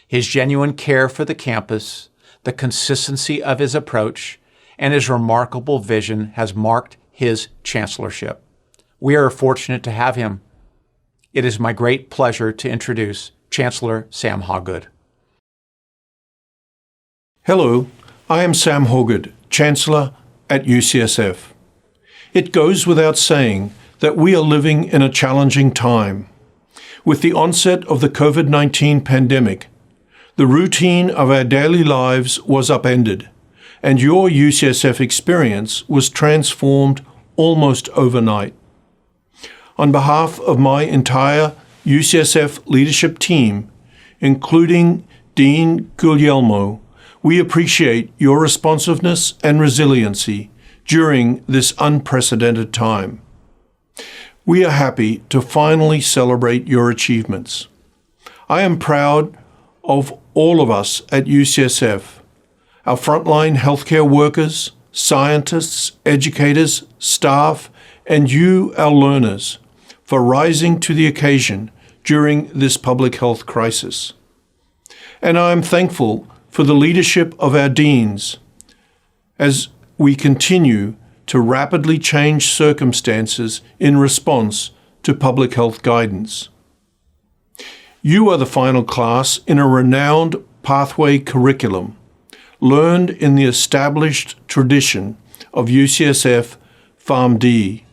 His genuine care for the campus, the consistency of his approach, and his remarkable vision has marked his chancellorship. We are fortunate to have him. It is my great pleasure to introduce Chancellor Sam Hawgood. Hello, I am Sam Hawgood, Chancellor at UCSF. It goes without saying that we are living in a challenging time. With the onset of the COVID-19 pandemic, the routine of our daily lives was upended, and your UCSF experience was transformed almost overnight. On behalf of my entire UCSF leadership team, including Dean Guglielmo, we appreciate your responsiveness and resiliency during this unprecedented time. We are happy to finally celebrate your achievements. I am proud of all of us at UCSF, our frontline healthcare workers, scientists, educators, staff, and you, our learners, for rising to the occasion during this public health crisis. And I am thankful for the leadership of our deans as we continue to rapidly change circumstances in response to public health guidance. You are the final class in a renowned pathway curriculum, learned in the established tradition of UCSF PharmD.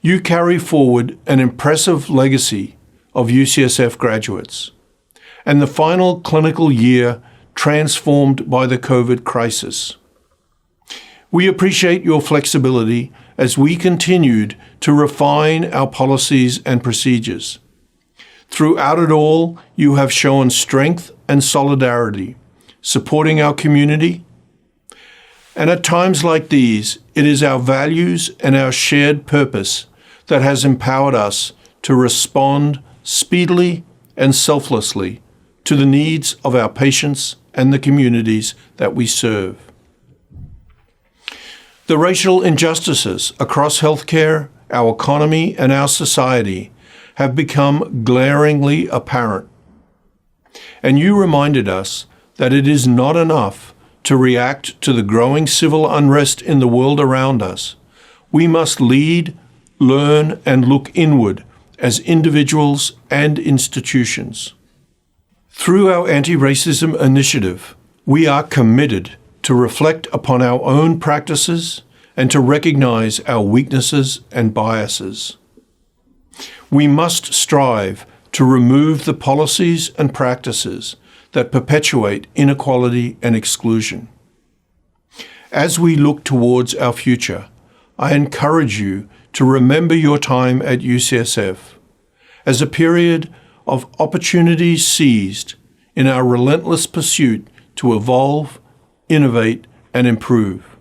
You carry forward an impressive legacy of UCSF graduates, and the final clinical year transformed by the COVID crisis. We appreciate your flexibility as we continued to refine our policies and procedures. Throughout it all, you have shown strength and solidarity, supporting our community. And at times like these, it is our values and our shared purpose that has empowered us to respond speedily and selflessly to the needs of our patients and the communities that we serve. The racial injustices across healthcare, our economy, and our society have become glaringly apparent. And you reminded us that it is not enough to react to the growing civil unrest in the world around us. We must lead, learn, and look inward as individuals and institutions. Through our anti-racism initiative, we are committed to reflect upon our own practices and to recognize our weaknesses and biases. We must strive to remove the policies and practices that perpetuate inequality and exclusion. As we look towards our future, I encourage you to remember your time at UCSF as a period of opportunities seized in our relentless pursuit to evolve, innovate, and improve.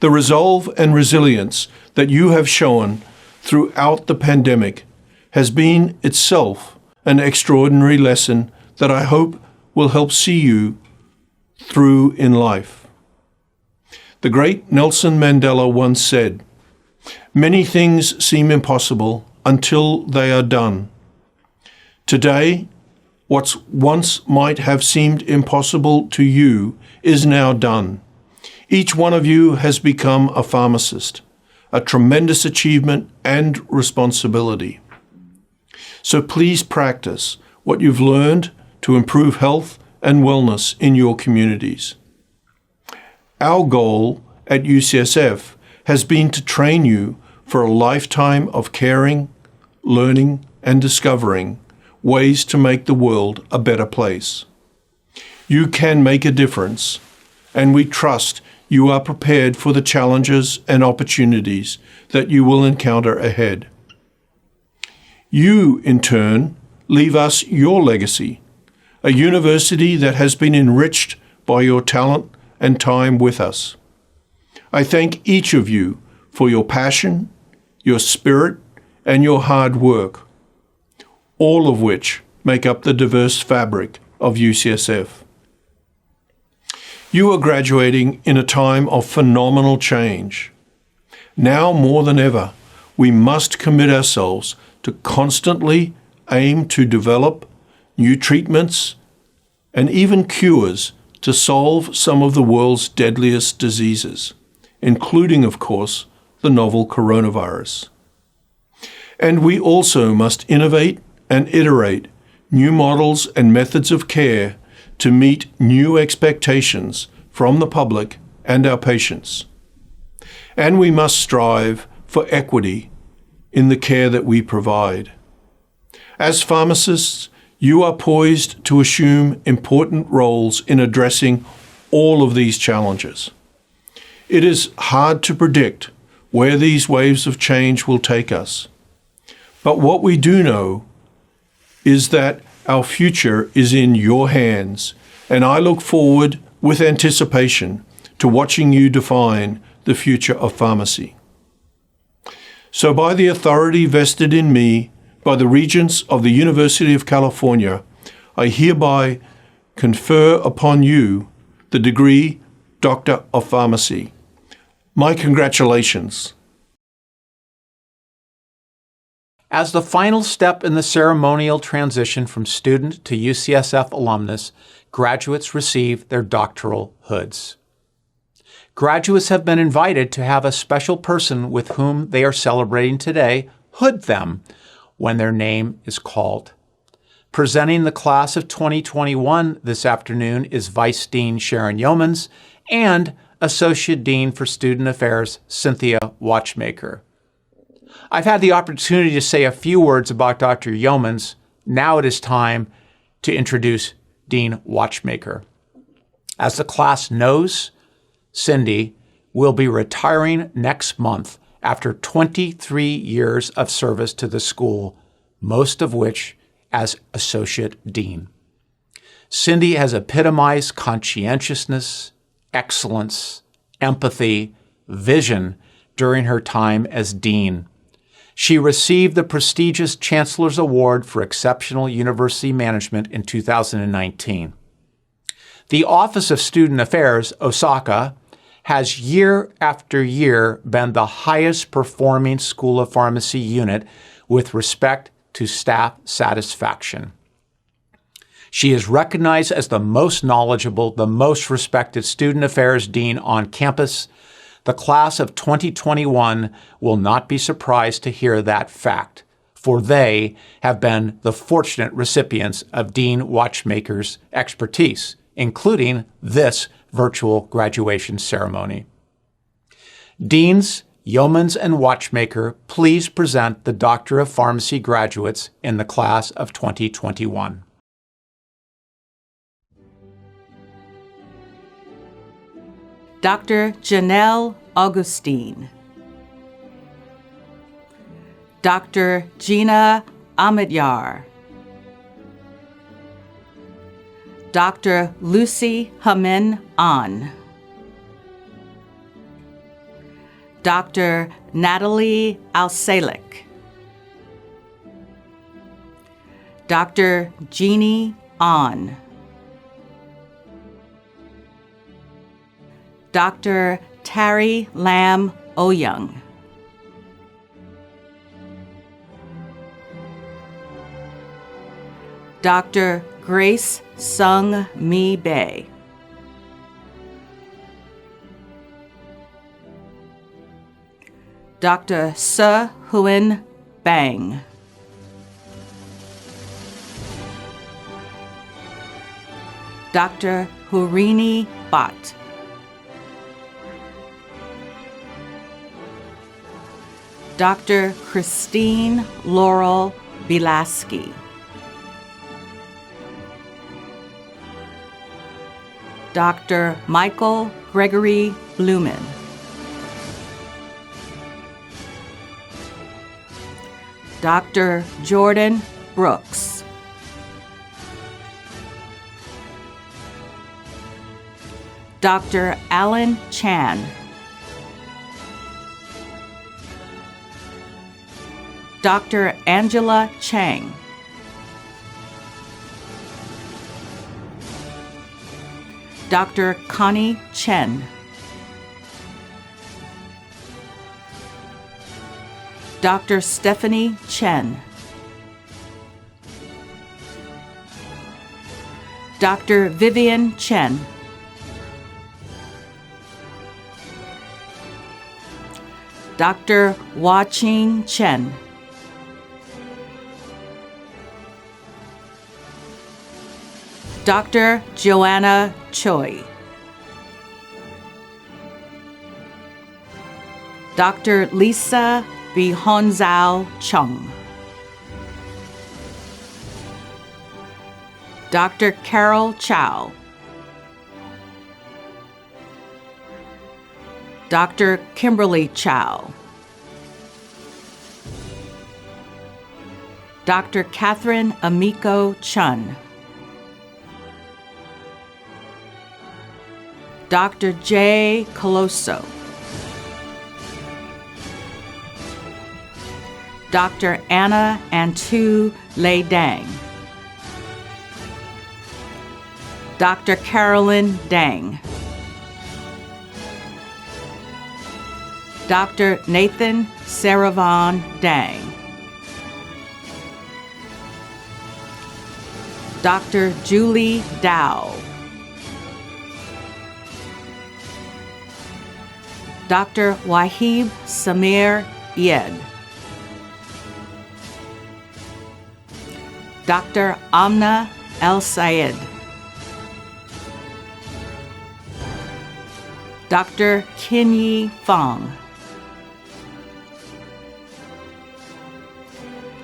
The resolve and resilience that you have shown throughout the pandemic has been itself an extraordinary lesson that I hope will help see you through in life. The great Nelson Mandela once said, "Many things seem impossible until they are done." Today, what once might have seemed impossible to you is now done. Each one of you has become a pharmacist, a tremendous achievement and responsibility. So please practice what you've learned to improve health and wellness in your communities. Our goal at UCSF has been to train you for a lifetime of caring, learning, and discovering ways to make the world a better place. You can make a difference, and we trust you are prepared for the challenges and opportunities that you will encounter ahead. You, in turn, leave us your legacy, a university that has been enriched by your talent and time with us. I thank each of you for your passion, your spirit, and your hard work, all of which make up the diverse fabric of UCSF. You are graduating in a time of phenomenal change. Now more than ever, we must commit ourselves to constantly aim to develop new treatments and even cures to solve some of the world's deadliest diseases, including, of course, the novel coronavirus. And we also must innovate and iterate new models and methods of care to meet new expectations from the public and our patients. And we must strive for equity in the care that we provide. As pharmacists, you are poised to assume important roles in addressing all of these challenges. It is hard to predict where these waves of change will take us. But what we do know is that our future is in your hands, and I look forward with anticipation to watching you define the future of pharmacy. So by the authority vested in me by the Regents of the University of California, I hereby confer upon you the degree Doctor of Pharmacy. My congratulations. As the final step in the ceremonial transition from student to UCSF alumnus, graduates receive their doctoral hoods. Graduates have been invited to have a special person with whom they are celebrating today hood them when their name is called. Presenting the class of 2021 this afternoon is Vice Dean Sharon Yeomans and Associate Dean for Student Affairs Cynthia Watchmaker. I've had the opportunity to say a few words about Dr. Yeomans. Now it is time to introduce Dean Watchmaker. As the class knows, Cindy will be retiring next month after 23 years of service to the school, most of which as Associate Dean. Cindy has epitomized conscientiousness, excellence, empathy, vision during her time as Dean. She received the prestigious Chancellor's Award for Exceptional University Management in 2019. The Office of Student Affairs, OSACA, has year after year been the highest performing School of Pharmacy unit with respect to staff satisfaction. She is recognized as the most knowledgeable, the most respected student affairs dean on campus. The class of 2021 will not be surprised to hear that fact, for they have been the fortunate recipients of Dean Watchmaker's expertise, including this virtual graduation ceremony. Deans Yeomans and Watchmaker please present the Doctor of Pharmacy graduates in the class of 2021? Dr. Janelle Augustine, Dr. Gina Ahmedyar, Dr. Lucy Hamin An, Dr. Natalie Alsalik, Dr. Jeannie An, Dr. Tari Lam Oyoung, Dr. Grace Sung Mi Bae, Dr. Se Huyen Bang, Dr. Hurini Bhatt, Dr. Christine Laurel Bilaski, Dr. Michael Gregory Blumen, Dr. Jordan Brooks, Dr. Alan Chan, Dr. Angela Chang, Dr. Connie Chen, Dr. Stephanie Chen, Dr. Vivian Chen, Dr. Hua-Ching Chen, Dr. Joanna Choi, Dr. Lisa Bihonzao Chung, Dr. Carol Chow, Dr. Kimberly Chow, Dr. Catherine Amiko Chun, Dr. J. Coloso, Dr. Anna Antu Lei Dang, Dr. Carolyn Dang, Dr. Nathan Saravan Dang, Dr. Julie Dow, Dr. Wahib Samir Yed, Dr. Amna El Sayed, Dr. Kinyi Fong,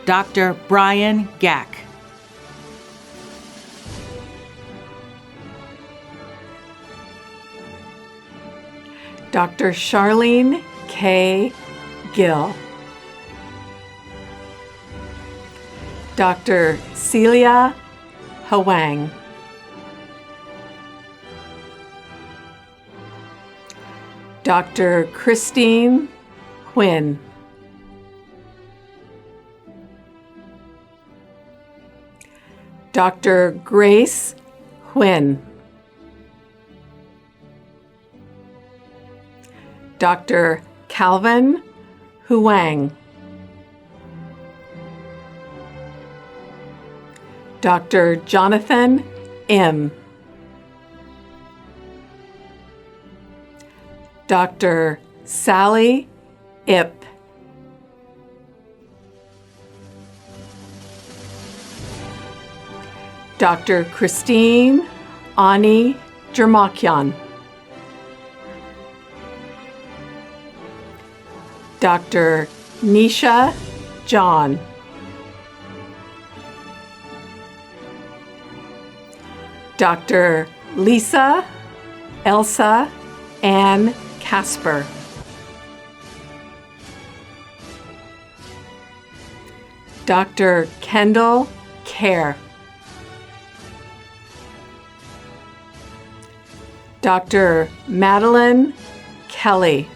Dr. Brian Gack, Dr. Charlene K. Gill, Dr. Celia Hwang, Dr. Christine Huynh, Dr. Grace Huynh, Dr. Calvin Huang, Dr. Jonathan M., Dr. Sally Ip, Dr. Christine Ani Jermakyan, Dr. Nisha John. Dr. Lisa Elsa Ann Casper. Dr. Kendall Kerr. Dr. Madeline Kelly.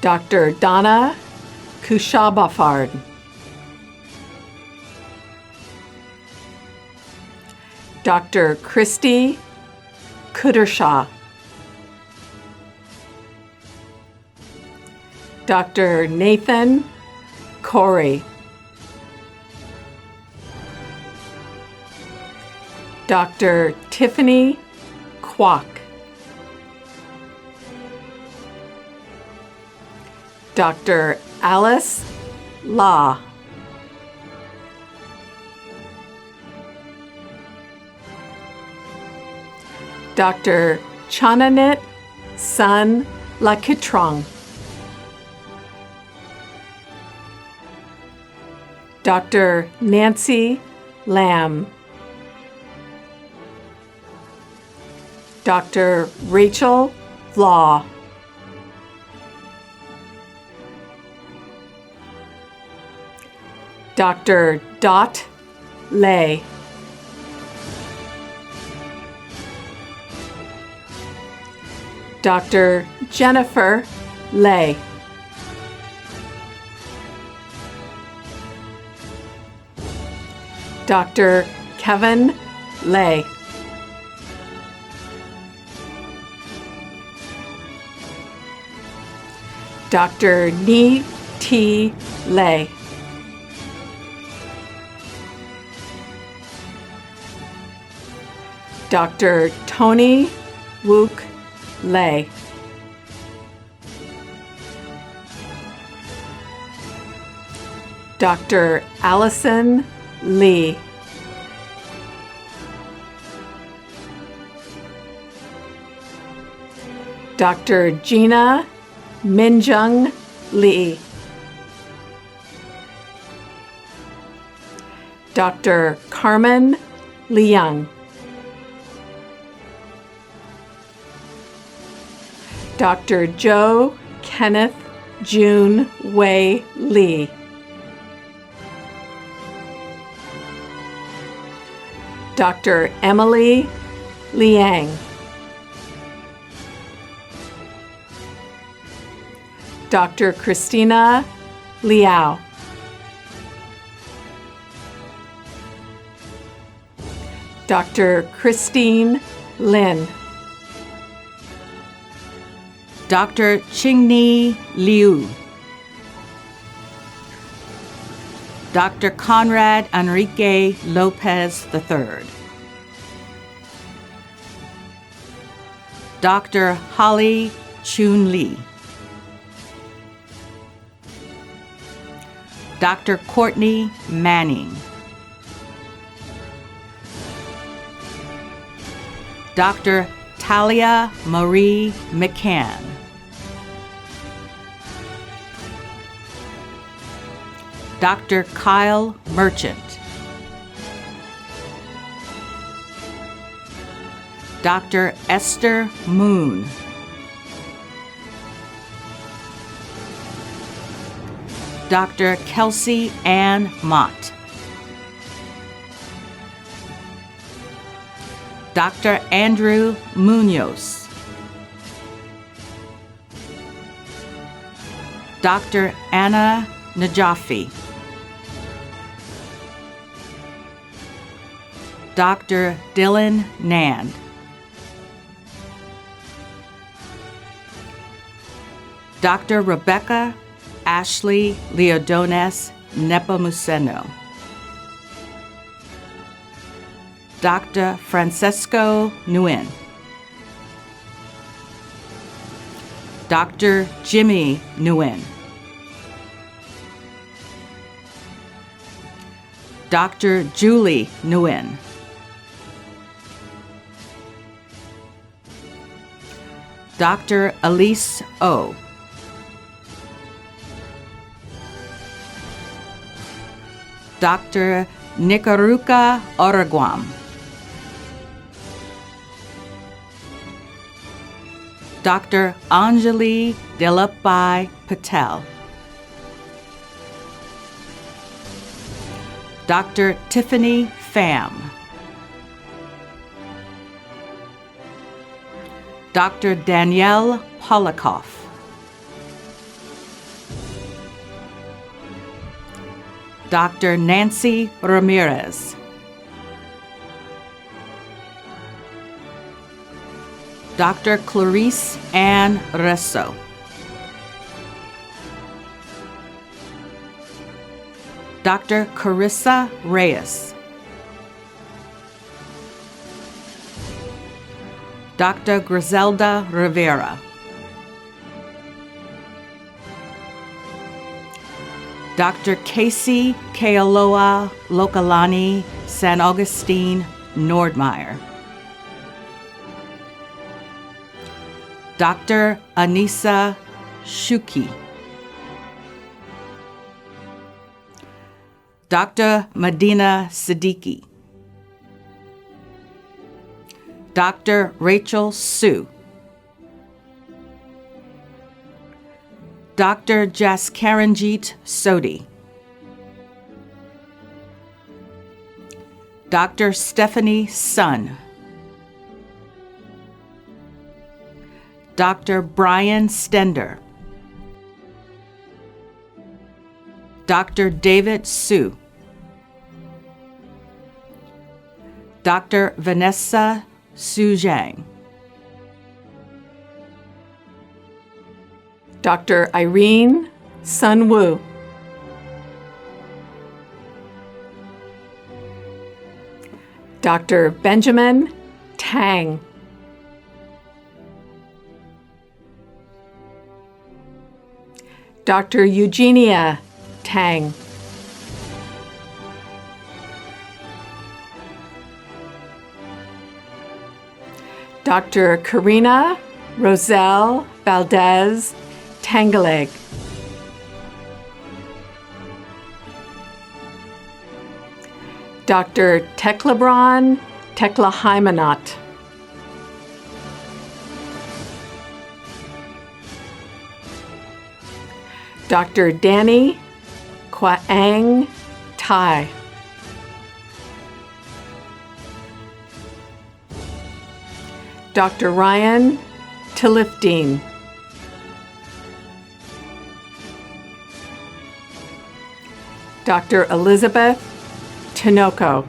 Dr. Donna Kushabafard. Dr. Christy Kuddershaw. Dr. Nathan Corey. Dr. Tiffany Kwok. Dr. Alice La. Dr. Chananit Sun Lakitrong. Dr. Nancy Lamb. Dr. Rachel Law. Dr. Dot Lay. Dr. Jennifer Lay. Dr. Kevin Lay. Dr. Ni T. Lay. Dr. Tony Wook Lay. Dr. Allison Lee. Dr. Gina Minjung Lee. Dr. Carmen Liang. Dr. Joe Kenneth June Wei Lee. Dr. Emily Liang. Dr. Christina Liao. Dr. Christine Lin. Dr. Qingni Liu. Dr. Conrad Enrique Lopez III. Dr. Holly Chun Lee. Dr. Courtney Manning. Dr. Talia Marie McCann. Dr. Kyle Merchant. Dr. Esther Moon. Dr. Kelsey Ann Mott. Dr. Andrew Munoz. Dr. Anna Najafi. Dr. Dylan Nand. Dr. Rebecca Ashley Leodones Nepomuceno. Dr. Francesco Nguyen. Dr. Jimmy Nguyen. Dr. Julie Nguyen. Dr. Elise O. Dr. Nikaruka Oraguam. Dr. Anjali Delappai Patel. Dr. Tiffany Pham. Dr. Danielle Polikoff. Dr. Nancy Ramirez. Dr. Clarice Ann Resso. Dr. Carissa Reyes. Dr. Griselda Rivera. Dr. Casey Kealoha Lokalani San Augustine Nordmeyer. Dr. Anissa Shuki. Dr. Medina Siddiqui. Dr. Rachel Sue. Dr. Jaskaranjit Sodhi. Dr. Stephanie Sun. Dr. Brian Stender. Dr. David Su. Dr. Vanessa Su Zhang. Dr. Irene Sun Wu. Dr. Benjamin Tang. Dr. Eugenia Tang. Dr. Karina Roselle Valdez Tangaleg. Dr. Teklabron Teklahaimanot. Dr. Danny Kwaang Tai. Dr. Ryan Tilifdeen. Dr. Elizabeth Tinoco.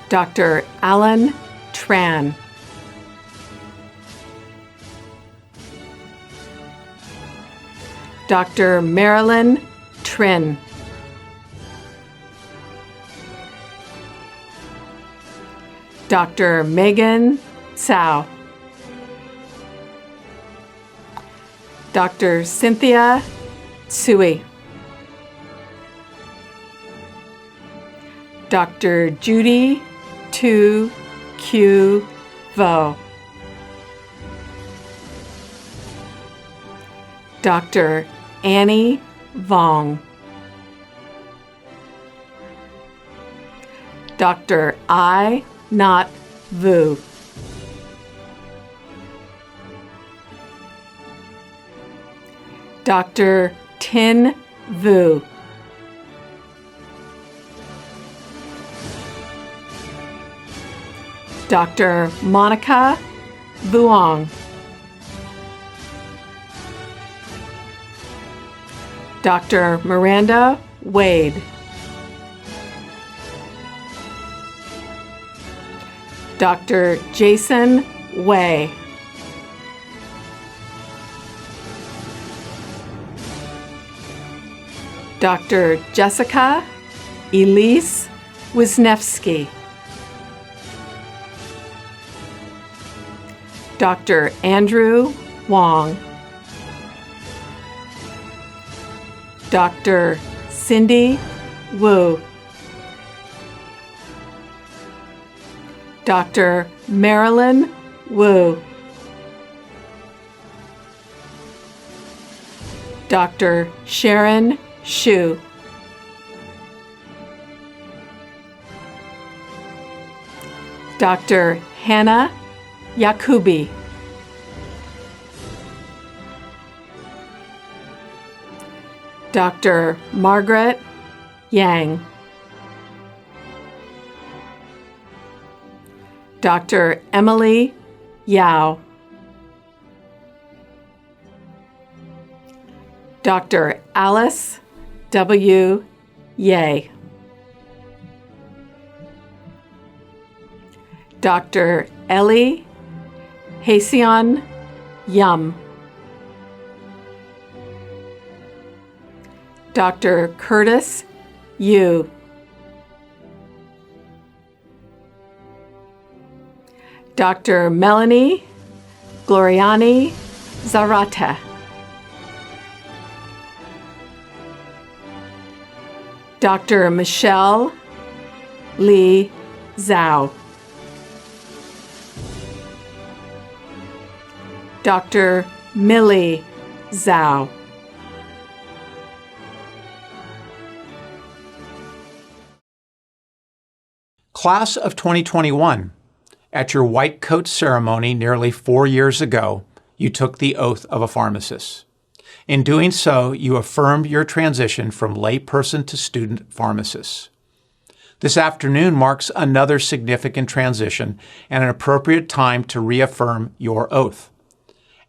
Dr. Alan Tran. Dr. Marilyn Trin. Dr. Megan Tsao. Dr. Cynthia Tsui. Dr. Judy Tu Q Vo. Dr. Annie Vong. Dr. I Not Vu. Dr. Tin Vu. Dr. Monica Vuong. Dr. Miranda Wade. Dr. Jason Wei. Dr. Jessica Elise Wisniewski. Dr. Andrew Wong. Dr. Cindy Wu. Dr. Marilyn Wu, Dr. Sharon Shu, Dr. Hannah Yakubi, Dr. Margaret Yang, Dr. Emily Yao, Dr. Alice W. Ye, Dr. Ellie Haseon Yum, Dr. Curtis Yu, Dr. Melanie Gloriani Zarate, Dr. Michelle Lee Zhao, Dr. Millie Zhao, Class of 2021, at your white coat ceremony nearly 4 years ago, you took the oath of a pharmacist. In doing so, you affirmed your transition from layperson to student pharmacist. This afternoon marks another significant transition and an appropriate time to reaffirm your oath.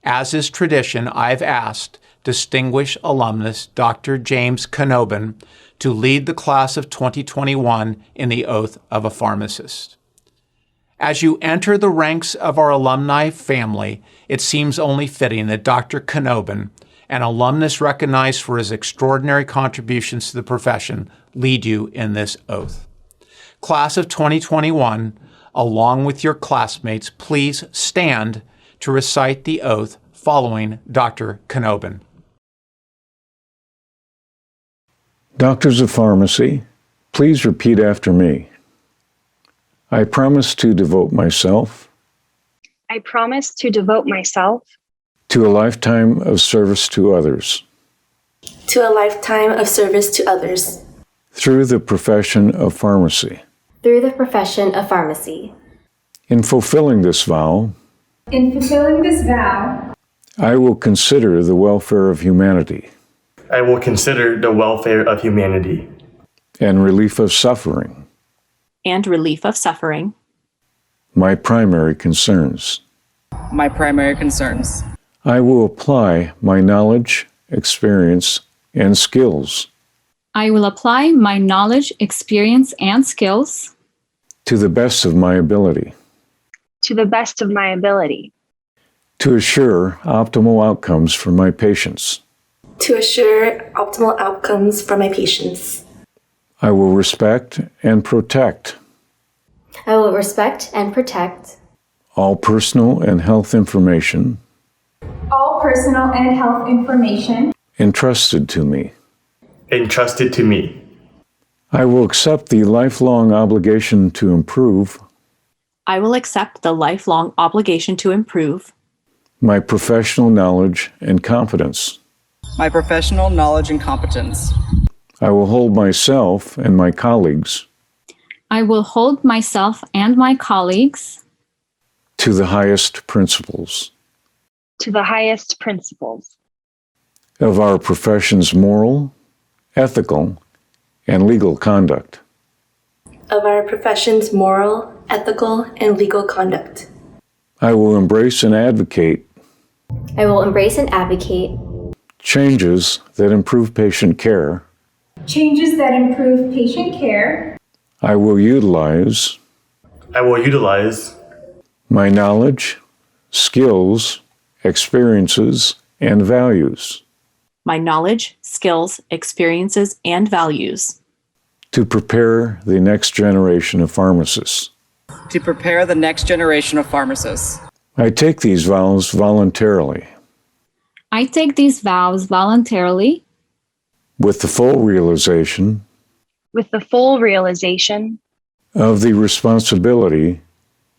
As is tradition, I've asked distinguished alumnus Dr. James Knobin to lead the class of 2021 in the oath of a pharmacist. As you enter the ranks of our alumni family, it seems only fitting that Dr. Knobin, an alumnus recognized for his extraordinary contributions to the profession, lead you in this oath. Class of 2021, along with your classmates, please stand to recite the oath following Dr. Knobin. Doctors of Pharmacy, please repeat after me. I promise to devote myself I promise to devote myself to a lifetime of service to others to a lifetime of service to others through the profession of pharmacy. through the profession of pharmacy. In fulfilling this vow, I will consider the welfare of humanity I will consider the welfare of humanity and relief of suffering my primary concerns. I will apply my knowledge, experience, and skills I will apply my knowledge, experience, and skills to the best of my ability to the best of my ability to assure optimal outcomes for my patients. To assure optimal outcomes for my patients. I will respect and protect I will respect and protect all personal and health information entrusted to me. I will accept the lifelong obligation to improve my professional knowledge and competence. I will hold myself and my colleagues to the highest principles of our profession's moral, ethical, and legal conduct. of our profession's moral, ethical, and legal conduct. I will embrace and advocate I will embrace and advocate changes that improve patient care. I will utilize my knowledge, skills, experiences, and values to prepare the next generation of pharmacists. I take these vows voluntarily with the full realization of the responsibility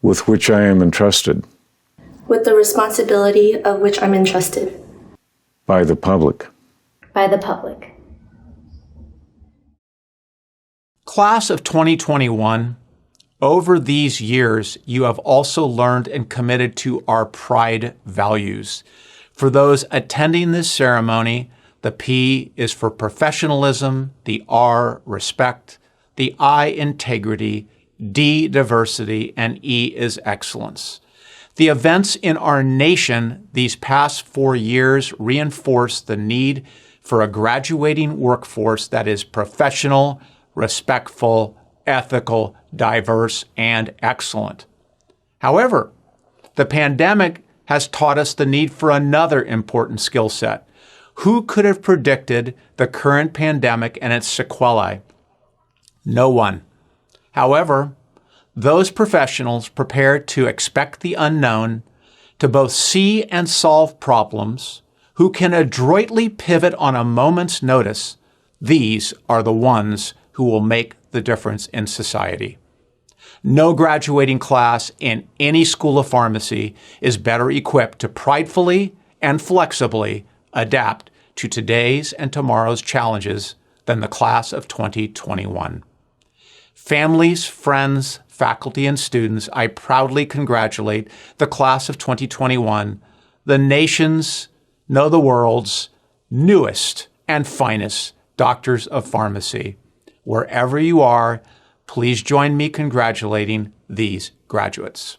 with which I am entrusted with the responsibility of which I'm entrusted by the public. by the public. Class of 2021, over these years, you have also learned and committed to our pride values. For those attending this ceremony, the P is for professionalism, the R, respect, the I, integrity, D, diversity, and E is excellence. The events in our nation these past 4 years reinforce the need for a graduating workforce that is professional, respectful, ethical, diverse, and excellent. However, the pandemic has taught us the need for another important skill set. Who could have predicted the current pandemic and its sequelae? No one. However, those professionals prepared to expect the unknown, to both see and solve problems, who can adroitly pivot on a moment's notice, these are the ones who will make the difference in society. No graduating class in any school of pharmacy is better equipped to pridefully and flexibly adapt to today's and tomorrow's challenges than the class of 2021. Families, friends, faculty, and students, I proudly congratulate the class of 2021, the nation's, no, the world's newest and finest doctors of pharmacy. Wherever you are, please join me congratulating these graduates.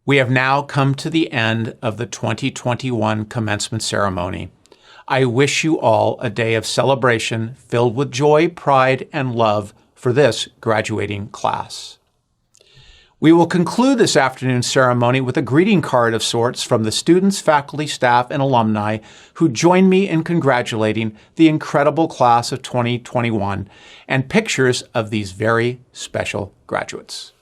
We have now come to the end of the 2021 commencement ceremony. I wish you all a day of celebration filled with joy, pride, and love for this graduating class. We will conclude this afternoon's ceremony with a greeting card of sorts from the students, faculty, staff, and alumni who join me in congratulating the incredible class of 2021 and pictures of these very special graduates.